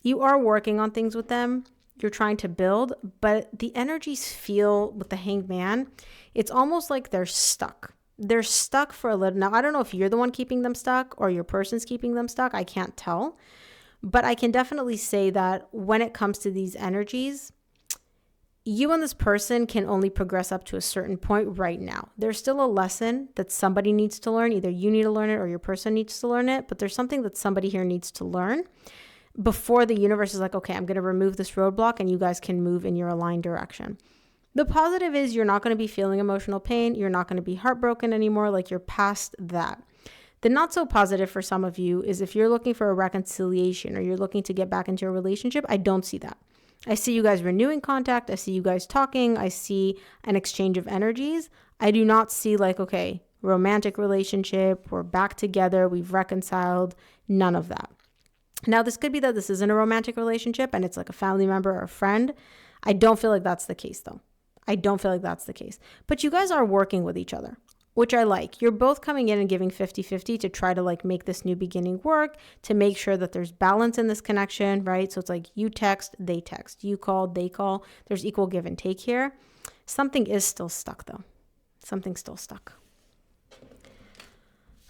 You are working on things with them. You're trying to build, but the energies feel with the Hanged Man, it's almost like they're stuck. They're stuck for a little. Now, I don't know if you're the one keeping them stuck or your person's keeping them stuck. I can't tell. But I can definitely say that when it comes to these energies, you and this person can only progress up to a certain point right now. There's still a lesson that somebody needs to learn. Either you need to learn it or your person needs to learn it. But there's something that somebody here needs to learn before the universe is like, okay, I'm going to remove this roadblock and you guys can move in your aligned direction. The positive is you're not going to be feeling emotional pain. You're not going to be heartbroken anymore. Like you're past that. The not so positive for some of you is if you're looking for a reconciliation or you're looking to get back into a relationship, I don't see that. I see you guys renewing contact. I see you guys talking. I see an exchange of energies. I do not see like, okay, romantic relationship, we're back together, we've reconciled, none of that. Now, this could be that this isn't a romantic relationship and it's like a family member or a friend. I don't feel like that's the case though. I don't feel like that's the case. But you guys are working with each other, which I like. You're both coming in and giving 50-50 to try to like make this new beginning work, to make sure that there's balance in this connection, right? So it's like you text, they text, you call, they call. There's equal give and take here. Something is still stuck though. Something's still stuck.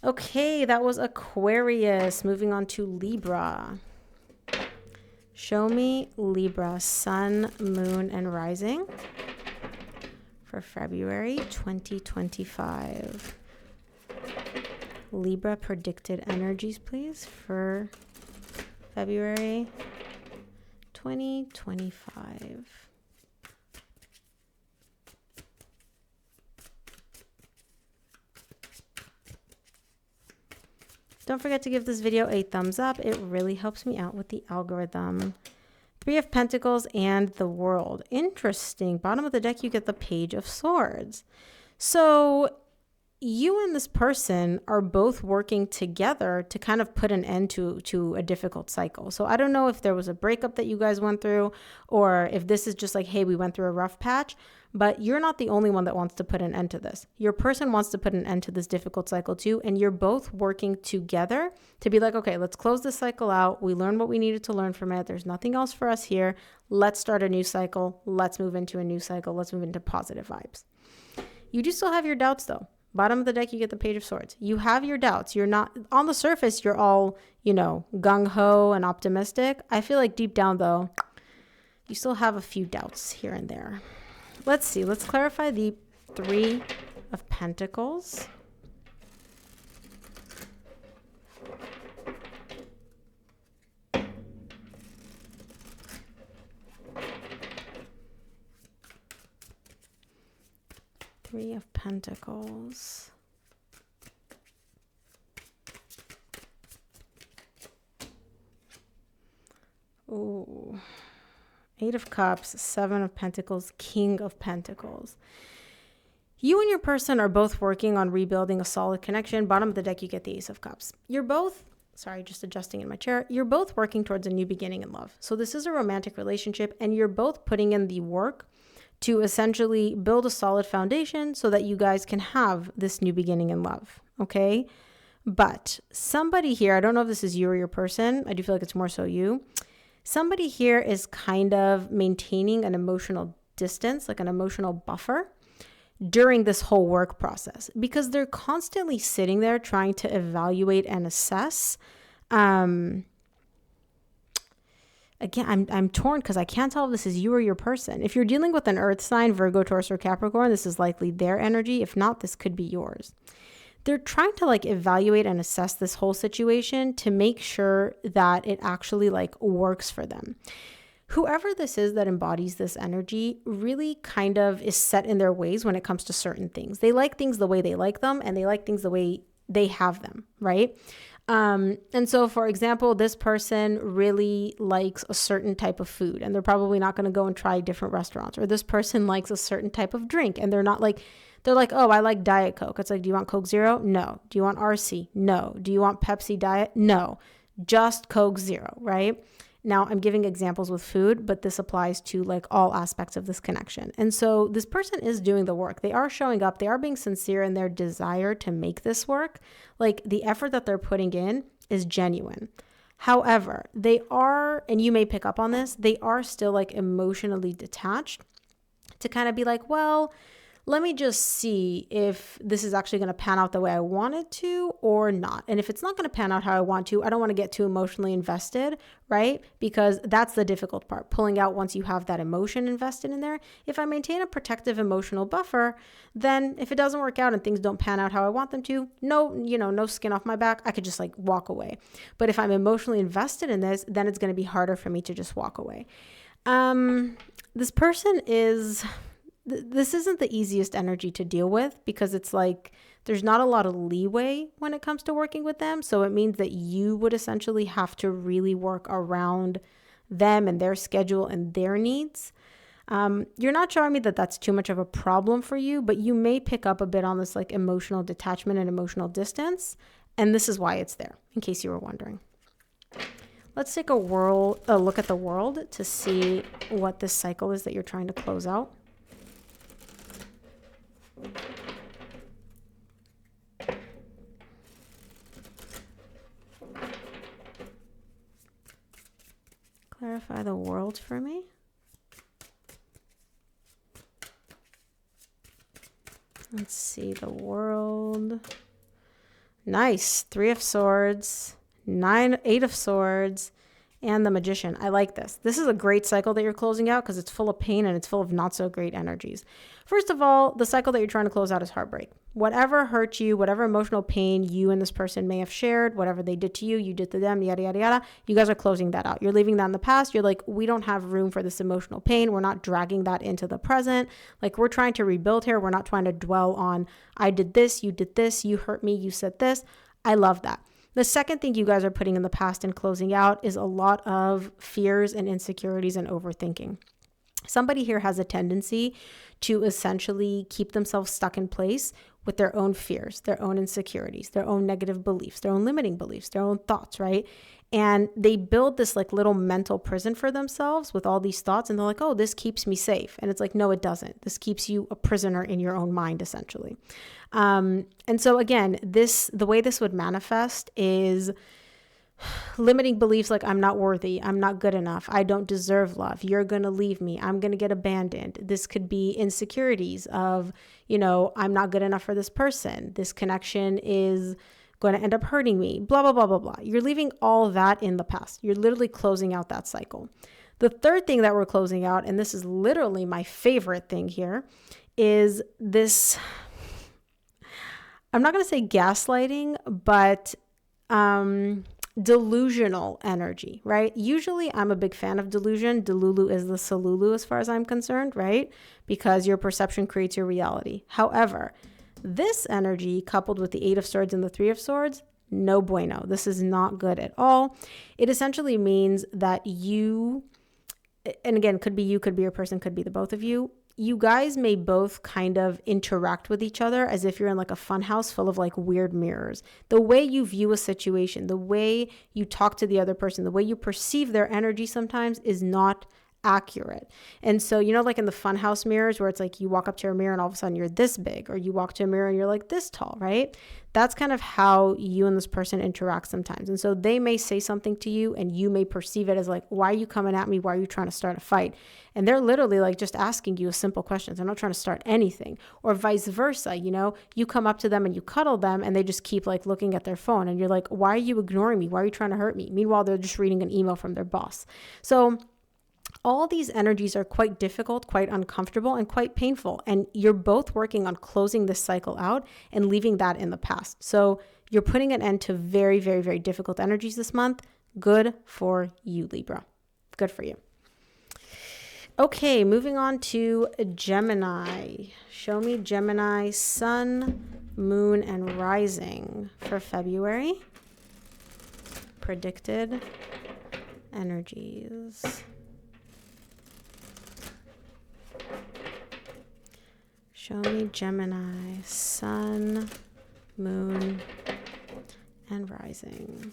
Okay, that was Aquarius. Moving on to Libra. Show me Libra, sun, moon, and rising for February 2025. Libra predicted energies, please, for February 2025. Don't forget to give this video a thumbs up. It really helps me out with the algorithm. Three of Pentacles and the World. Interesting. Bottom of the deck, you get the Page of Swords. So you and this person are both working together to kind of put an end to a difficult cycle. So I don't know if there was a breakup that you guys went through or if this is just like, hey, we went through a rough patch. But you're not the only one that wants to put an end to this. Your person wants to put an end to this difficult cycle too. And you're both working together to be like, okay, let's close this cycle out. We learned what we needed to learn from it. There's nothing else for us here. Let's start a new cycle. Let's move into a new cycle. Let's move into positive vibes. You do still have your doubts though. Bottom of the deck, you get the Page of Swords. You have your doubts. You're not, on the surface, you're all, gung-ho and optimistic. I feel like deep down though, you still have a few doubts here and there. Let's see. Let's clarify the Three of Pentacles. Three of Pentacles. Ooh. Eight of Cups, Seven of Pentacles, King of Pentacles. You and your person are both working on rebuilding a solid connection. Bottom of the deck, you get the Ace of Cups. You're both, just adjusting in my chair. You're both working towards a new beginning in love. So this is a romantic relationship and you're both putting in the work to essentially build a solid foundation so that you guys can have this new beginning in love. Okay. But somebody here, I don't know if this is you or your person. I do feel like it's more so you. Somebody here is kind of maintaining an emotional distance, like an emotional buffer during this whole work process because they're constantly sitting there trying to evaluate and assess. Again, I'm torn because I can't tell if this is you or your person. If you're dealing with an earth sign, Virgo, Taurus, or Capricorn, this is likely their energy. If not, this could be yours. They're trying to evaluate and assess this whole situation to make sure that it actually works for them. Whoever this is that embodies this energy really kind of is set in their ways when it comes to certain things. They like things the way they like them and they like things the way they have them, right? And so, for example, this person really likes a certain type of food and they're probably not going to go and try different restaurants. Or this person likes a certain type of drink and they're like, oh, I like Diet Coke. It's like, do you want Coke Zero? No. Do you want RC? No. Do you want Pepsi Diet? No. Just Coke Zero, right? Now, I'm giving examples with food, but this applies to like all aspects of this connection. And so this person is doing the work. They are showing up. They are being sincere in their desire to make this work. Like the effort that they're putting in is genuine. However, they are, and you may pick up on this, they are still like emotionally detached to kind of be like, well, let me just see if this is actually going to pan out the way I want it to or not. And if it's not going to pan out how I want to, I don't want to get too emotionally invested, right? Because that's the difficult part, pulling out once you have that emotion invested in there. If I maintain a protective emotional buffer, then if it doesn't work out and things don't pan out how I want them to, no skin off my back, I could just like walk away. But if I'm emotionally invested in this, then it's going to be harder for me to just walk away. This person this isn't the easiest energy to deal with because it's like there's not a lot of leeway when it comes to working with them. So it means that you would essentially have to really work around them and their schedule and their needs. You're not showing me that that's too much of a problem for you, but you may pick up a bit on this like emotional detachment and emotional distance. And this is why it's there, in case you were wondering. Let's take a look at the world to see what this cycle is that you're trying to close out. Clarify the world for me. Let's see the world. Nice. 3 of Swords, 8 of Swords, and the Magician. I like this. This is a great cycle that you're closing out because it's full of pain and it's full of not so great energies. First of all, the cycle that you're trying to close out is heartbreak. Whatever hurt you, whatever emotional pain you and this person may have shared, whatever they did to you, you did to them, yada, yada, yada, you guys are closing that out. You're leaving that in the past. You're like, we don't have room for this emotional pain. We're not dragging that into the present. Like we're trying to rebuild here. We're not trying to dwell on, I did this, you hurt me, you said this. I love that. The second thing you guys are putting in the past and closing out is a lot of fears and insecurities and overthinking. Somebody here has a tendency to essentially keep themselves stuck in place with their own fears, their own insecurities, their own negative beliefs, their own limiting beliefs, their own thoughts, right? And they build this like little mental prison for themselves with all these thoughts. And they're like, oh, this keeps me safe. And it's like, no, it doesn't. This keeps you a prisoner in your own mind, essentially. And so again, the way this would manifest is limiting beliefs like I'm not worthy, I'm not good enough, I don't deserve love, you're going to leave me, I'm going to get abandoned. This could be insecurities of, I'm not good enough for this person. This connection is going to end up hurting me, blah, blah, blah, blah, blah. You're leaving all that in the past. You're literally closing out that cycle. The third thing that we're closing out, and this is literally my favorite thing here, is this, I'm not going to say gaslighting, but delusional energy, right? Usually I'm a big fan of delusion. Delulu is the Salulu as far as I'm concerned, right? Because your perception creates your reality. However, this energy coupled with the 8 of Swords and the 3 of Swords, no bueno. This is not good at all. It essentially means that you, and again, could be you, could be your person, could be the both of you, you guys may both kind of interact with each other as if you're in like a fun house full of like weird mirrors. The way you view a situation, the way you talk to the other person, the way you perceive their energy sometimes is not accurate. And so, like in the funhouse mirrors where it's like you walk up to a mirror and all of a sudden you're this big, or you walk to a mirror and you're like this tall, right? That's kind of how you and this person interact sometimes. And so they may say something to you and you may perceive it as like, why are you coming at me? Why are you trying to start a fight? And they're literally like just asking you a simple question. They're not trying to start anything, or vice versa. You come up to them and you cuddle them and they just keep like looking at their phone and you're like, why are you ignoring me? Why are you trying to hurt me? Meanwhile, they're just reading an email from their boss. So all these energies are quite difficult, quite uncomfortable, and quite painful. And you're both working on closing this cycle out and leaving that in the past. So you're putting an end to very, very, very difficult energies this month. Good for you, Libra. Good for you. Okay, moving on to Gemini. Show me Gemini, sun, moon, and rising for February. Predicted energies. Show me Gemini, sun, moon, and rising.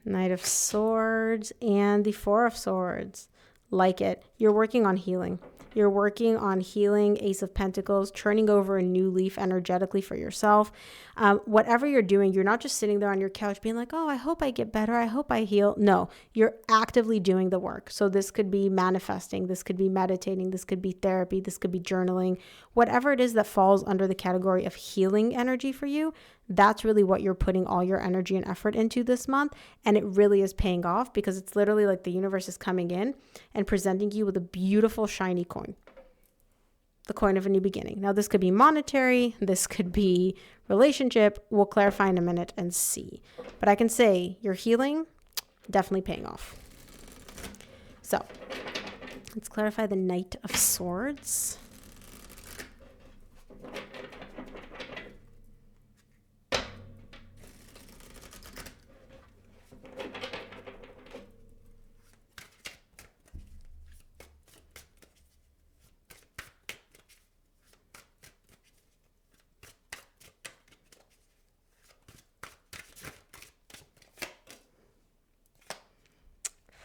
Knight of Swords and the Four of Swords. Like it. You're working on healing. You're working on healing. Ace of Pentacles, turning over a new leaf energetically for yourself. Whatever you're doing, you're not just sitting there on your couch being like, oh, I hope I get better. I hope I heal. No, you're actively doing the work. So this could be manifesting. This could be meditating. This could be therapy. This could be journaling. Whatever it is that falls under the category of healing energy for you, that's really what you're putting all your energy and effort into this month. And it really is paying off because it's literally like the universe is coming in and presenting you with a beautiful, shiny coin. The coin of a new beginning. Now, this could be monetary. This could be relationship. We'll clarify in a minute and see. But I can say your healing, definitely paying off. So let's clarify the Knight of Swords.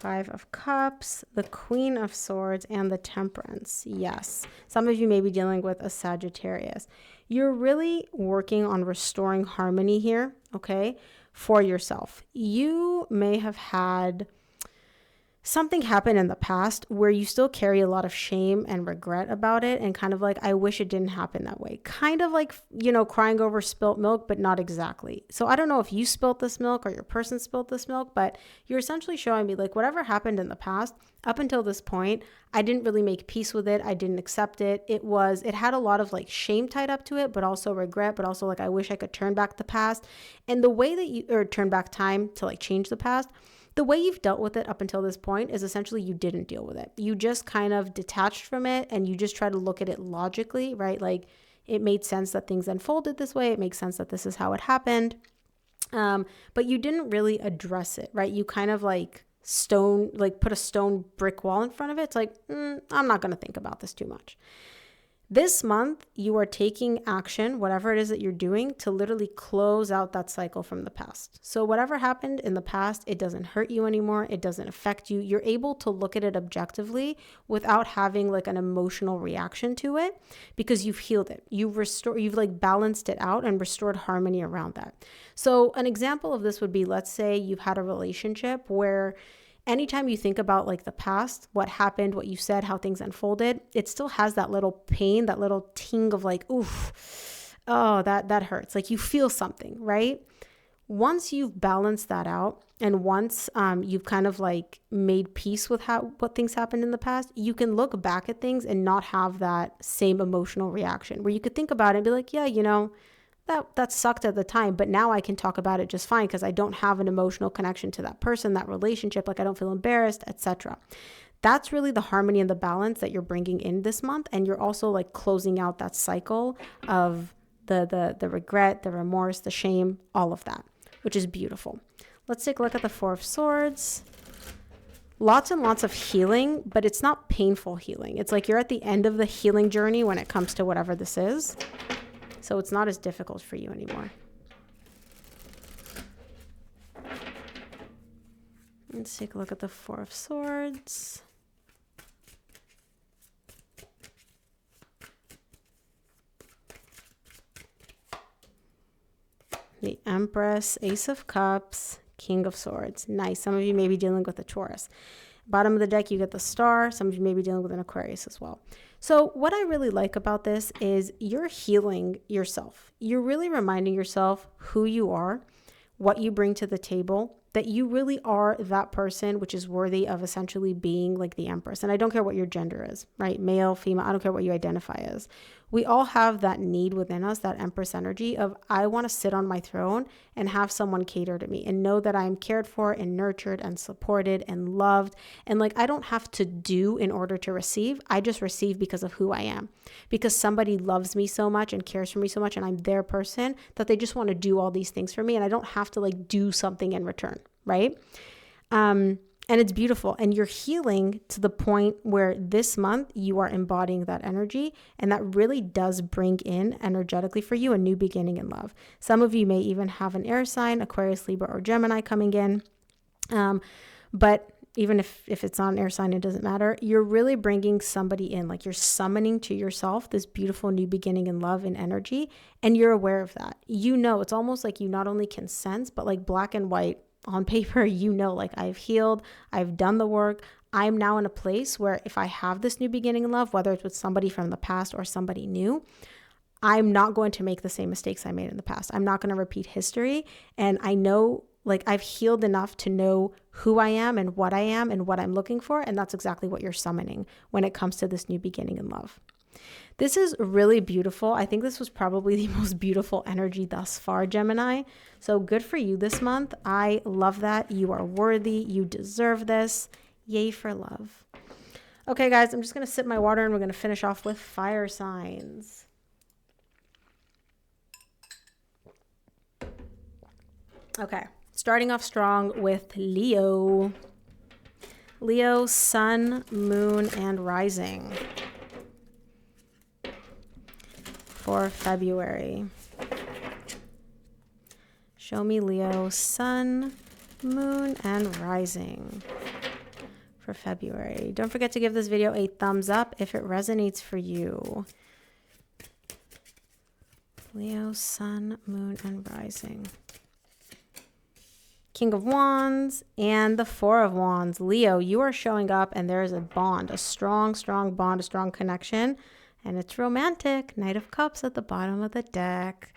Five of Cups, the Queen of Swords, and the Temperance. Yes, some of you may be dealing with a Sagittarius. You're really working on restoring harmony here, okay, for yourself. You may have had something happen in the past where you still carry a lot of shame and regret about it and kind of like, I wish it didn't happen that way. Kind of like, you know, crying over spilt milk, but not exactly. So I don't know if you spilt this milk or your person spilt this milk, but you're essentially showing me like whatever happened in the past up until this point, I didn't really make peace with it. I didn't accept it. It had a lot of like shame tied up to it, but also regret, but also like, I wish I could turn back the past. And the way that or turn back time to like change the past, the way you've dealt with it up until this point is essentially you didn't deal with it. You just kind of detached from it and you just try to look at it logically, right? Like it made sense that things unfolded this way. It makes sense that this is how it happened. But you didn't really address it, right? You kind of like put a stone brick wall in front of it. It's like, I'm not going to think about this too much. This month, you are taking action, whatever it is that you're doing, to literally close out that cycle from the past. So whatever happened in the past, it doesn't hurt you anymore. It doesn't affect you. You're able to look at it objectively without having like an emotional reaction to it because you've healed it. You've like balanced it out and restored harmony around that. So an example of this would be, let's say you've had a relationship where anytime you think about like the past, what happened, what you said, how things unfolded, it still has that little pain, that little ting of like, oof, oh, that hurts. Like you feel something, right? Once you've balanced that out and once you've kind of like made peace with what things happened in the past, you can look back at things and not have that same emotional reaction where you could think about it and be like, yeah, you know, that sucked at the time, but now I can talk about it just fine because I don't have an emotional connection to that person, that relationship, like I don't feel embarrassed, etc. That's really the harmony and the balance that you're bringing in this month, and you're also like closing out that cycle of the regret, the remorse, the shame, all of that, which is beautiful. Let's take a look at the Four of Swords. Lots and lots of healing, but it's not painful healing. It's like you're at the end of the healing journey when it comes to whatever this is. So it's not as difficult for you anymore. Let's take a look at the Four of Swords. The Empress, Ace of Cups, King of Swords. Nice. Some of you may be dealing with a Taurus. Bottom of the deck, you get the Star. Some of you may be dealing with an Aquarius as well. So what I really like about this is you're healing yourself. You're really reminding yourself who you are, what you bring to the table, that you really are that person which is worthy of essentially being like the Empress. And I don't care what your gender is, right? Male, female, I don't care what you identify as. We all have that need within us, that Empress energy of I want to sit on my throne and have someone cater to me and know that I'm cared for and nurtured and supported and loved. And like, I don't have to do in order to receive. I just receive because of who I am, because somebody loves me so much and cares for me so much. And I'm their person that they just want to do all these things for me. And I don't have to like do something in return. Right? And it's beautiful. And you're healing to the point where this month you are embodying that energy. And that really does bring in energetically for you a new beginning in love. Some of you may even have an air sign, Aquarius, Libra, or Gemini coming in. But even if it's not an air sign, it doesn't matter. You're really bringing somebody in, like you're summoning to yourself this beautiful new beginning in love and energy. And you're aware of that. You know, it's almost like you not only can sense, but like black and white on paper, you know, like I've healed, I've done the work. I'm now in a place where if I have this new beginning in love, whether it's with somebody from the past or somebody new, I'm not going to make the same mistakes I made in the past. I'm not going to repeat history. And I know, like, I've healed enough to know who I am and what I'm looking for. And that's exactly what you're summoning when it comes to this new beginning in love. This is really beautiful. I think this was probably the most beautiful energy thus far, Gemini. So good for you this month. I love that. You are worthy. You deserve this. Yay for love. Okay, guys, I'm just going to sip my water and we're going to finish off with fire signs. Okay, starting off strong with Leo. Leo, sun, moon, and rising for February. Show me Leo, sun, moon, and rising for February. Don't forget to give this video a thumbs up if it resonates for you. Leo, sun, moon, and rising. King of Wands and the Four of Wands. Leo, you are showing up and there is a bond, a strong, strong bond, a strong connection. And it's romantic. Knight of Cups at the bottom of the deck.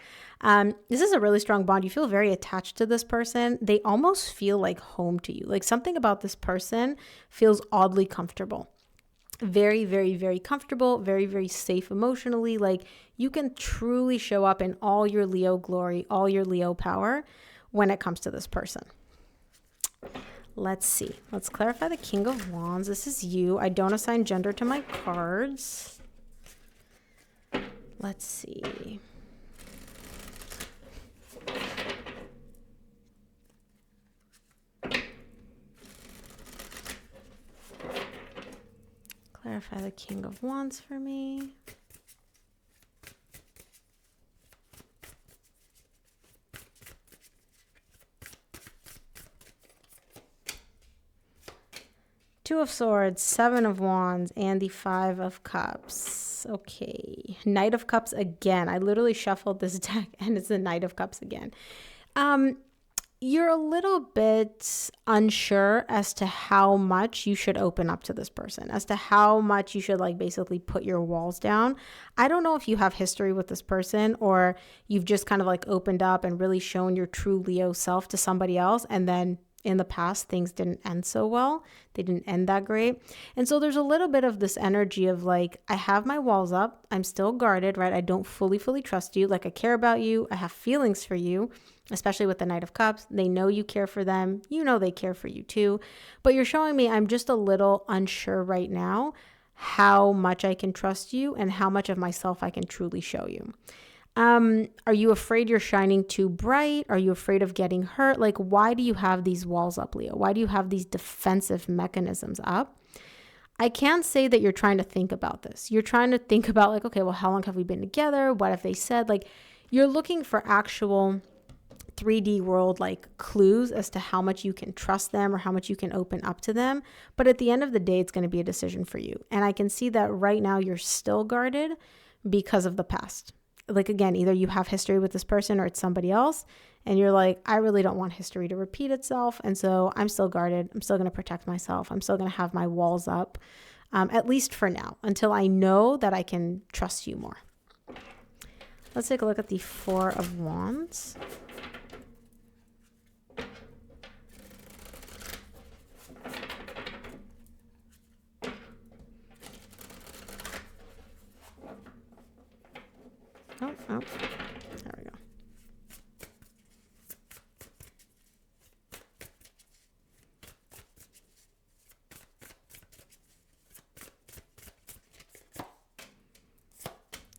This is a really strong bond. You feel very attached to this person. They almost feel like home to you. Like something about this person feels oddly comfortable. Very, very, very comfortable. Very, very safe emotionally. Like you can truly show up in all your Leo glory, all your Leo power when it comes to this person. Let's see. Let's clarify the King of Wands. This is you. I don't assign gender to my cards. Let's see. Clarify the King of Wands for me. Two of Swords, Seven of Wands, and the Five of Cups. Okay. Knight of Cups again. I literally shuffled this deck and it's the Knight of Cups again. You're a little bit unsure as to how much you should open up to this person, as to how much you should like basically put your walls down. I don't know if you have history with this person or you've just kind of like opened up and really shown your true Leo self to somebody else and then in the past, things didn't end so well. They didn't end that great. And so there's a little bit of this energy of like, I have my walls up. I'm still guarded, right? I don't fully trust you. Like I care about you. I have feelings for you, especially with the Knight of Cups. They know you care for them. You know they care for you too. But you're showing me I'm just a little unsure right now how much I can trust you and how much of myself I can truly show you. Are you afraid you're shining too bright? Are you afraid of getting hurt? Like, why do you have these walls up, Leo? Why do you have these defensive mechanisms up? I can't say that you're trying to think about this. You're trying to think about like, okay, well, how long have we been together? What have they said? Like, you're looking for actual 3D world like clues as to how much you can trust them or how much you can open up to them. But at the end of the day, it's going to be a decision for you. And I can see that right now you're still guarded because of the past. Like, again, either you have history with this person or it's somebody else. And you're like, I really don't want history to repeat itself. And so I'm still guarded. I'm still going to protect myself. I'm still going to have my walls up, at least for now, until I know that I can trust you more. Let's take a look at the Four of Wands. Oh, there we go.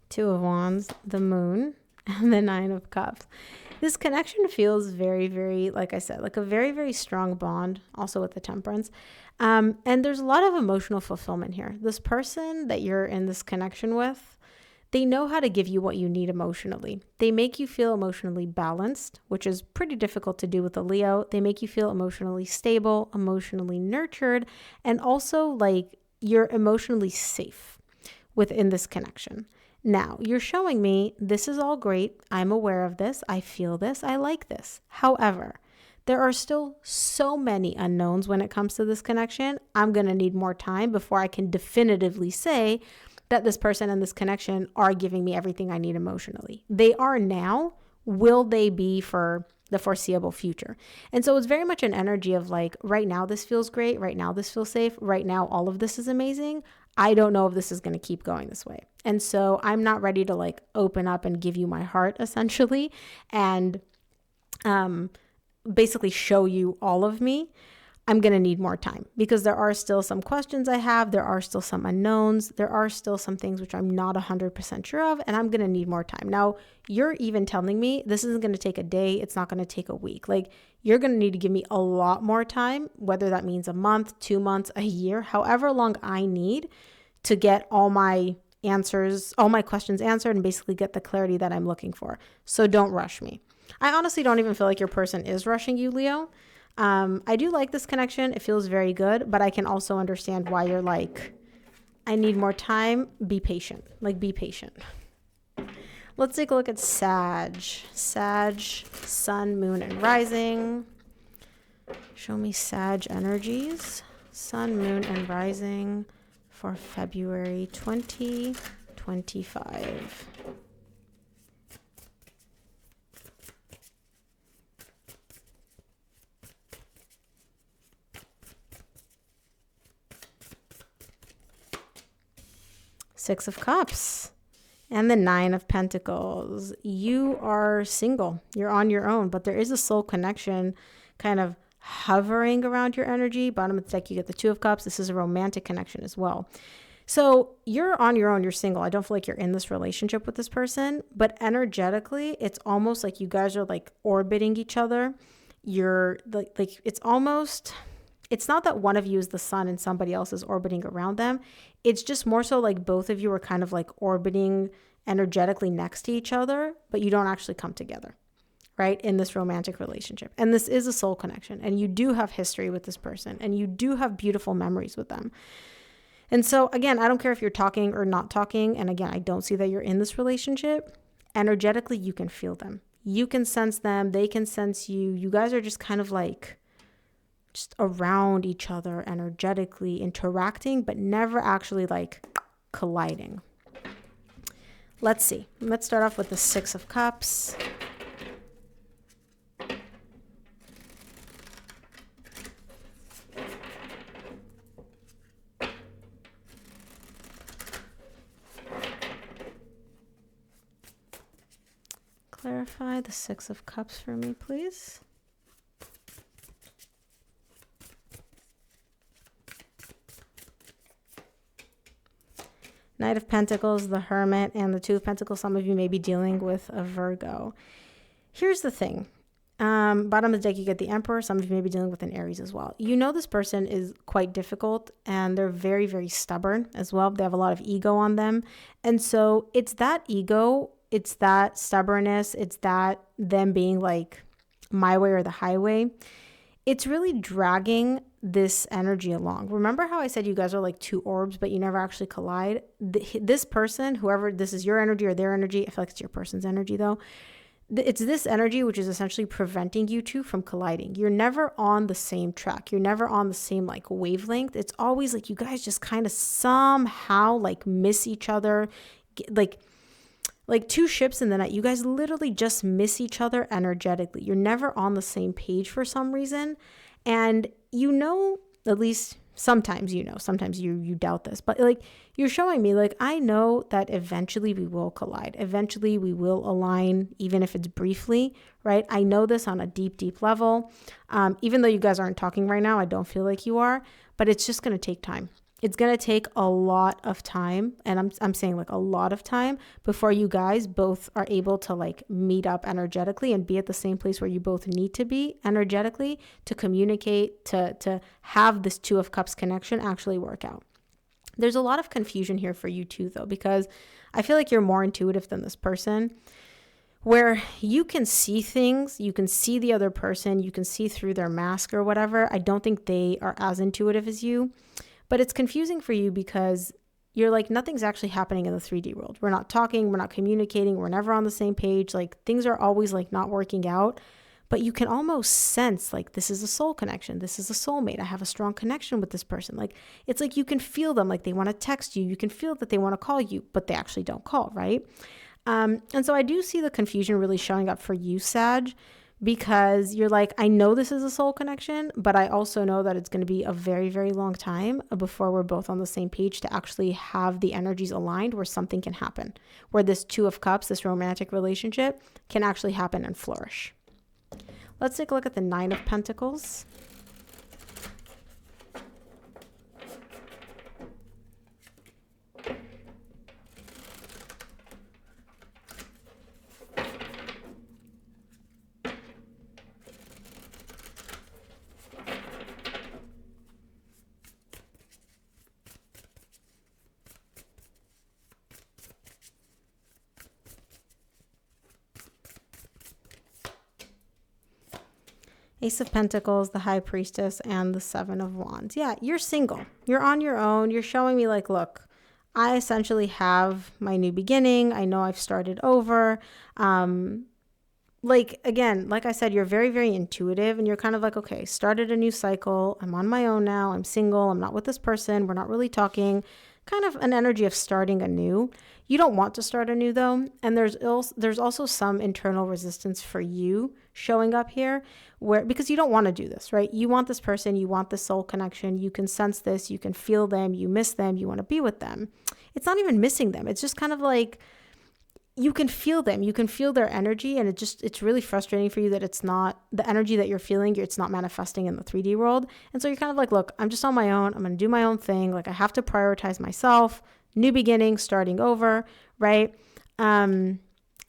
Two of Wands, the Moon, and the Nine of Cups. This connection feels very, very, like I said, like a very, very strong bond, also with the Temperance. And there's a lot of emotional fulfillment here. This person that you're in this connection with, They know how to give you what you need emotionally. They make you feel emotionally balanced, which is pretty difficult to do with a Leo. They make you feel emotionally stable, emotionally nurtured, and also like you're emotionally safe within this connection. Now, you're showing me this is all great. I'm aware of this. I feel this. I like this. However, there are still so many unknowns when it comes to this connection. I'm going to need more time before I can definitively say that this person and this connection are giving me everything I need emotionally. They are now. Will they be for the foreseeable future? And so it's very much an energy of like, right now this feels great. Right now this feels safe. Right now all of this is amazing. I don't know if this is going to keep going this way. And so I'm not ready to like open up and give you my heart essentially and basically show you all of me. I'm going to need more time because there are still some questions I have. There are still some unknowns. There are still some things which I'm not 100% sure of, and I'm going to need more time. Now, you're even telling me this isn't going to take a day. It's not going to take a week. Like, you're going to need to give me a lot more time, whether that means a month, 2 months, a year, however long I need to get all my answers, all my questions answered and basically get the clarity that I'm looking for. So don't rush me. I honestly don't even feel like your person is rushing you, Leo. I do like this connection. It feels very good, but I can also understand why you're like, I need more time. Be patient. Like, be patient. Let's take a look at Sag. Sag, sun, moon, and rising. Show me Sag energies. Sun, moon, and rising for February 2025. Six of Cups and the Nine of Pentacles. You are single. You're on your own, but there is a soul connection kind of hovering around your energy. Bottom of the deck, you get the Two of Cups. This is a romantic connection as well. So you're on your own. You're single. I don't feel like you're in this relationship with this person, but energetically, it's almost like you guys are like orbiting each other. You're like it's almost... It's not that one of you is the sun and somebody else is orbiting around them. It's just more so like both of you are kind of like orbiting energetically next to each other, but you don't actually come together, right? In this romantic relationship. And this is a soul connection. And you do have history with this person and you do have beautiful memories with them. And so again, I don't care if you're talking or not talking. And again, I don't see that you're in this relationship. Energetically, you can feel them. You can sense them. They can sense you. You guys are just kind of like just around each other, energetically interacting, but never actually like colliding. Let's see. Let's start off with the Six of Cups. Clarify the Six of Cups for me, please. Knight of Pentacles, the Hermit, and the Two of Pentacles. Some of you may be dealing with a Virgo. Here's the thing. Bottom of the deck, you get the Emperor. Some of you may be dealing with an Aries as well. You know this person is quite difficult, and they're very, very stubborn as well. They have a lot of ego on them. And so it's that ego, it's that stubbornness, it's that them being like my way or the highway. It's really dragging this energy along. Remember how I said you guys are like two orbs, but you never actually collide? This person, whoever, this is your energy or their energy. I feel like it's your person's energy though. It's this energy which is essentially preventing you two from colliding. You're never on the same track. You're never on the same like wavelength. It's always like you guys just kind of somehow like miss each other. Like two ships in the night. You guys literally just miss each other energetically. You're never on the same page for some reason. And you know, at least sometimes you know, sometimes you doubt this, but like you're showing me like, I know that eventually we will collide. Eventually we will align, even if it's briefly, right? I know this on a deep, deep level. Even though you guys aren't talking right now, I don't feel like you are, but it's just going to take time. It's going to take a lot of time, and I'm saying like a lot of time before you guys both are able to like meet up energetically and be at the same place where you both need to be energetically to communicate, to have this Two of Cups connection actually work out. There's a lot of confusion here for you too, though, because I feel like you're more intuitive than this person, where you can see things, you can see the other person, you can see through their mask or whatever. I don't think they are as intuitive as you, but it's confusing for you because you're like, nothing's actually happening in the 3D world. We're not talking, we're not communicating, we're never on the same page. Like things are always like not working out, but you can almost sense like this is a soul connection. This is a soulmate. I have a strong connection with this person. Like it's like you can feel them, like they want to text you. You can feel that they want to call you, but they actually don't call, right? And so I do see the confusion really showing up for you, Sag, because you're like, I know this is a soul connection, but I also know that it's going to be a very, very long time before we're both on the same page to actually have the energies aligned where something can happen, where this Two of Cups, this romantic relationship can actually happen and flourish. Let's take a look at the Nine of Pentacles. Ace of Pentacles, the High Priestess, and the Seven of Wands. Yeah, you're single. You're on your own. You're showing me like, look, I essentially have my new beginning. I know I've started over. Like, again, like I said, you're very, very intuitive and you're kind of like, okay, started a new cycle. I'm on my own now. I'm single. I'm not with this person. We're not really talking. Kind of an energy of starting anew. You don't want to start anew though. And there's also some internal resistance for you showing up here because you don't want to do this, right? You want this person, you want this soul connection. You can sense this, you can feel them, you miss them, you want to be with them. It's not even missing them. It's just kind of like, you can feel them, you can feel their energy. And it's really frustrating for you that it's not the energy that you're feeling. It's not manifesting in the 3D world. And so you're kind of like, look, I'm just on my own. I'm going to do my own thing. Like I have to prioritize myself, new beginning, starting over, right?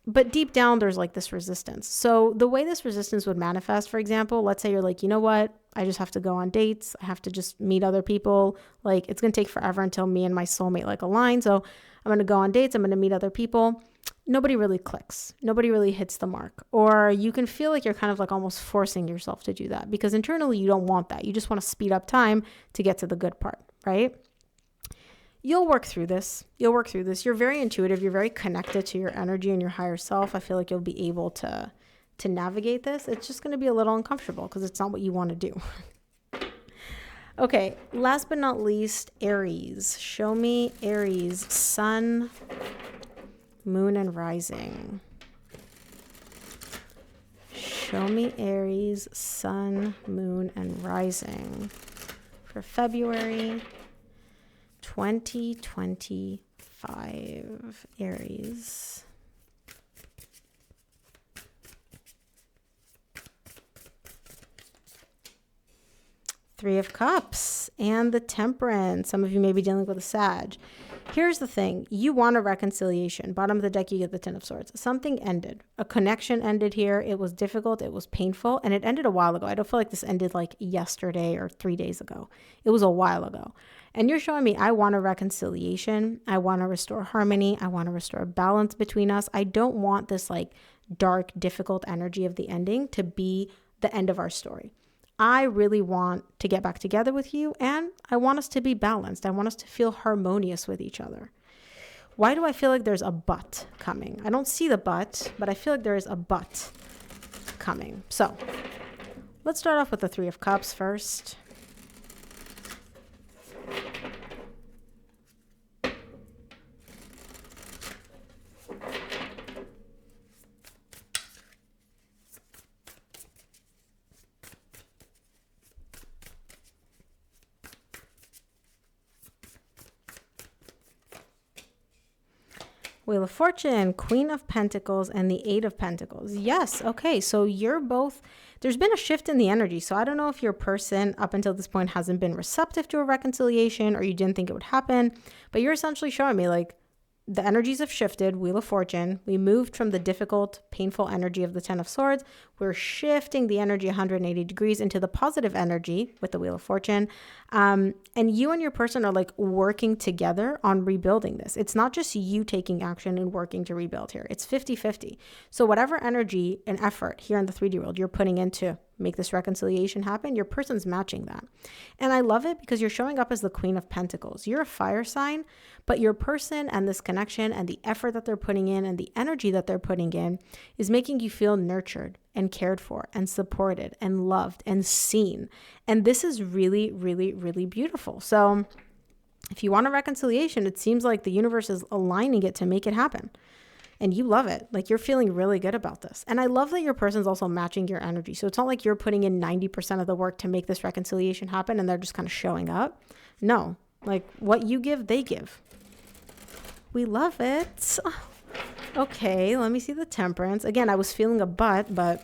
But deep down, there's like this resistance. So the way this resistance would manifest, for example, let's say you're like, you know what? I just have to go on dates. I have to just meet other people. Like it's going to take forever until me and my soulmate like align. So I'm going to go on dates. I'm going to meet other people. Nobody really clicks. Nobody really hits the mark. Or you can feel like you're kind of like almost forcing yourself to do that because internally you don't want that. You just want to speed up time to get to the good part, right? You'll work through this. You'll work through this. You're very intuitive. You're very connected to your energy and your higher self. I feel like you'll be able to navigate this. It's just going to be a little uncomfortable because it's not what you want to do. Okay, last but not least, Aries. Show me Aries, sun, moon, and rising. Show me Aries, sun, moon, and rising for February 2025, Aries. Three of Cups and the Temperance. Some of you may be dealing with a Sag. Here's the thing. You want a reconciliation. Bottom of the deck, you get the Ten of Swords. Something ended. A connection ended here. It was difficult. It was painful. And it ended a while ago. I don't feel like this ended like yesterday or 3 days ago. It was a while ago. And you're showing me I want a reconciliation. I want to restore harmony. I want to restore balance between us. I don't want this like dark, difficult energy of the ending to be the end of our story. I really want to get back together with you and I want us to be balanced. I want us to feel harmonious with each other. Why do I feel like there's a but coming? I don't see the but I feel like there is a but coming. So let's start off with the Three of Cups first. Wheel of Fortune, Queen of Pentacles, and the Eight of Pentacles. Yes, okay, so you're both, there's been a shift in the energy. So I don't know if your person up until this point hasn't been receptive to a reconciliation or you didn't think it would happen, but you're essentially showing me like, the energies have shifted, Wheel of Fortune. We moved from the difficult, painful energy of the 10 of Swords. We're shifting the energy 180 degrees into the positive energy with the Wheel of Fortune. And you and your person are like working together on rebuilding this. It's not just you taking action and working to rebuild here. It's 50-50. So whatever energy and effort here in the 3D world you're putting into make this reconciliation happen, your person's matching that. And I love it because you're showing up as the Queen of Pentacles. You're a fire sign, but your person and this connection and the effort that they're putting in and the energy that they're putting in is making you feel nurtured and cared for and supported and loved and seen. And this is really, really, really beautiful. So if you want a reconciliation, it seems like the universe is aligning it to make it happen. And you love it. Like you're feeling really good about this. And I love that your person's also matching your energy. So it's not like you're putting in 90% of the work to make this reconciliation happen and they're just kind of showing up. No, like what you give, they give. We love it. Okay, let me see the Temperance. Again, I was feeling a but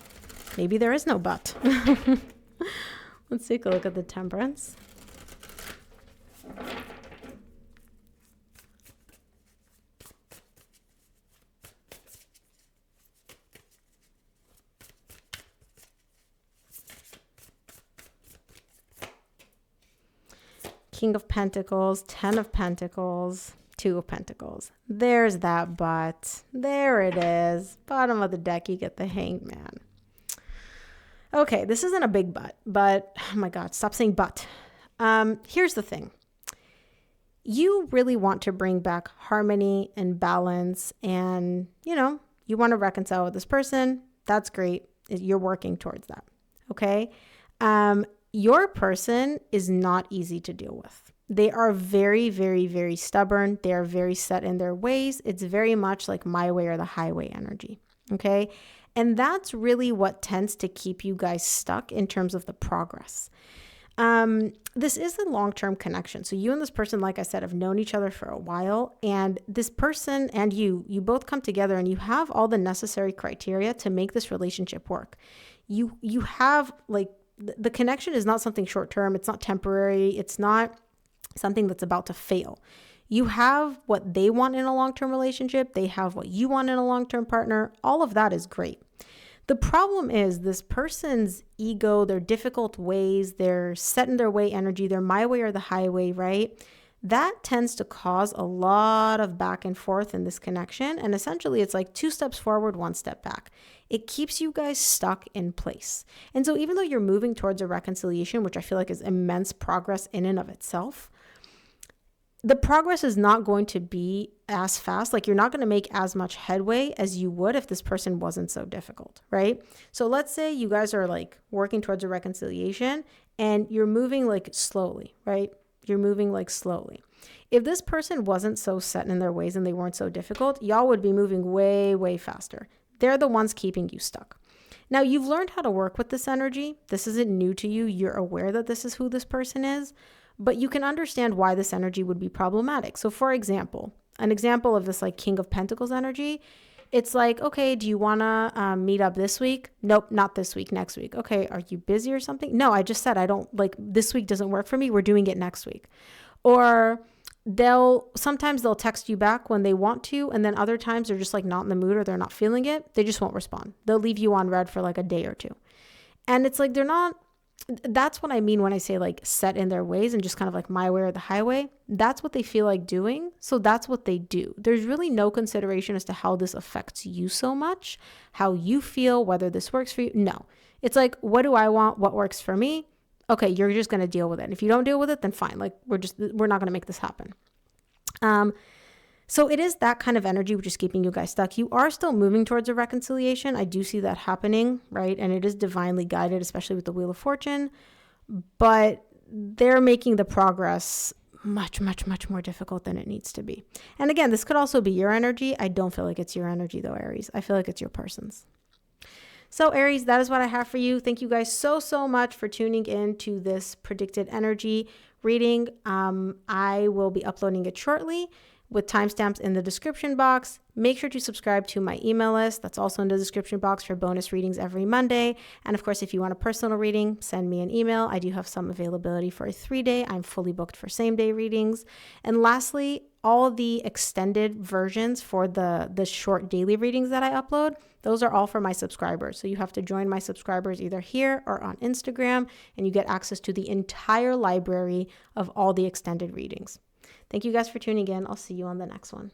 maybe there is no but. Let's take a look at the Temperance. King of Pentacles, 10 of Pentacles, 2 of Pentacles. There's that but. There it is. Bottom of the deck, you get the Hanged Man. Okay, this isn't a big but oh my God, stop saying but. Here's the thing. You really want to bring back harmony and balance and, you want to reconcile with this person. That's great. You're working towards that. Okay. Your person is not easy to deal with. They are very, very, very stubborn. They are very set in their ways. It's very much like my way or the highway energy. Okay. And that's really what tends to keep you guys stuck in terms of the progress. This is a long-term connection. So you and this person, like I said, have known each other for a while, and this person and you both come together and you have all the necessary criteria to make this relationship work. You have like, the connection is not something short-term. It's not temporary. It's not something that's about to fail. You have what they want in a long-term relationship. They have what you want in a long-term partner. All of that is great. The problem is this person's ego, their difficult ways, their set in their way energy, their my way or the highway, right? That tends to cause a lot of back and forth in this connection. And essentially it's like 2 steps forward, 1 step back. It keeps you guys stuck in place. And so even though you're moving towards a reconciliation, which I feel like is immense progress in and of itself, the progress is not going to be as fast. Like you're not going to make as much headway as you would if this person wasn't so difficult, right? So let's say you guys are like working towards a reconciliation and you're moving like slowly, right? You're moving like slowly. If this person wasn't so set in their ways and they weren't so difficult, y'all would be moving way, way faster. They're the ones keeping you stuck. Now you've learned how to work with this energy. This isn't new to you. You're aware that this is who this person is, but you can understand why this energy would be problematic. So for example, an example of this like King of Pentacles energy, it's like, okay, do you want to meet up this week? Nope, not this week, next week. Okay, are you busy or something? No, I just said I don't, like this week doesn't work for me. We're doing it next week. Or sometimes they'll text you back when they want to, and then other times they're just like not in the mood or they're not feeling it. They just won't respond. They'll leave you on red for like a day or two. And it's like that's what I mean when I say like set in their ways and just kind of like my way or the highway. That's what they feel like doing. So that's what they do. There's really no consideration as to how this affects you so much, how you feel, whether this works for you. No, it's like, what do I want? What works for me? Okay, you're just going to deal with it. And if you don't deal with it, then fine. Like we're not going to make this happen. So it is that kind of energy which is keeping you guys stuck. You are still moving towards a reconciliation. I do see that happening, right? And it is divinely guided, especially with the Wheel of Fortune. But they're making the progress much, much, much more difficult than it needs to be. And again, this could also be your energy. I don't feel like it's your energy though, Aries. I feel like it's your person's. So Aries, that is what I have for you. Thank you guys so much for tuning in to this predicted energy reading. I will be uploading it shortly. with timestamps in the description box. Make sure to subscribe to my email list. That's also in the description box for bonus readings every Monday. And of course, if you want a personal reading, send me an email. I do have some availability for a 3-day. I'm fully booked for same-day readings. And lastly, all the extended versions for the short daily readings that I upload, those are all for my subscribers. So you have to join my subscribers either here or on Instagram, and you get access to the entire library of all the extended readings. Thank you guys for tuning in. I'll see you on the next one.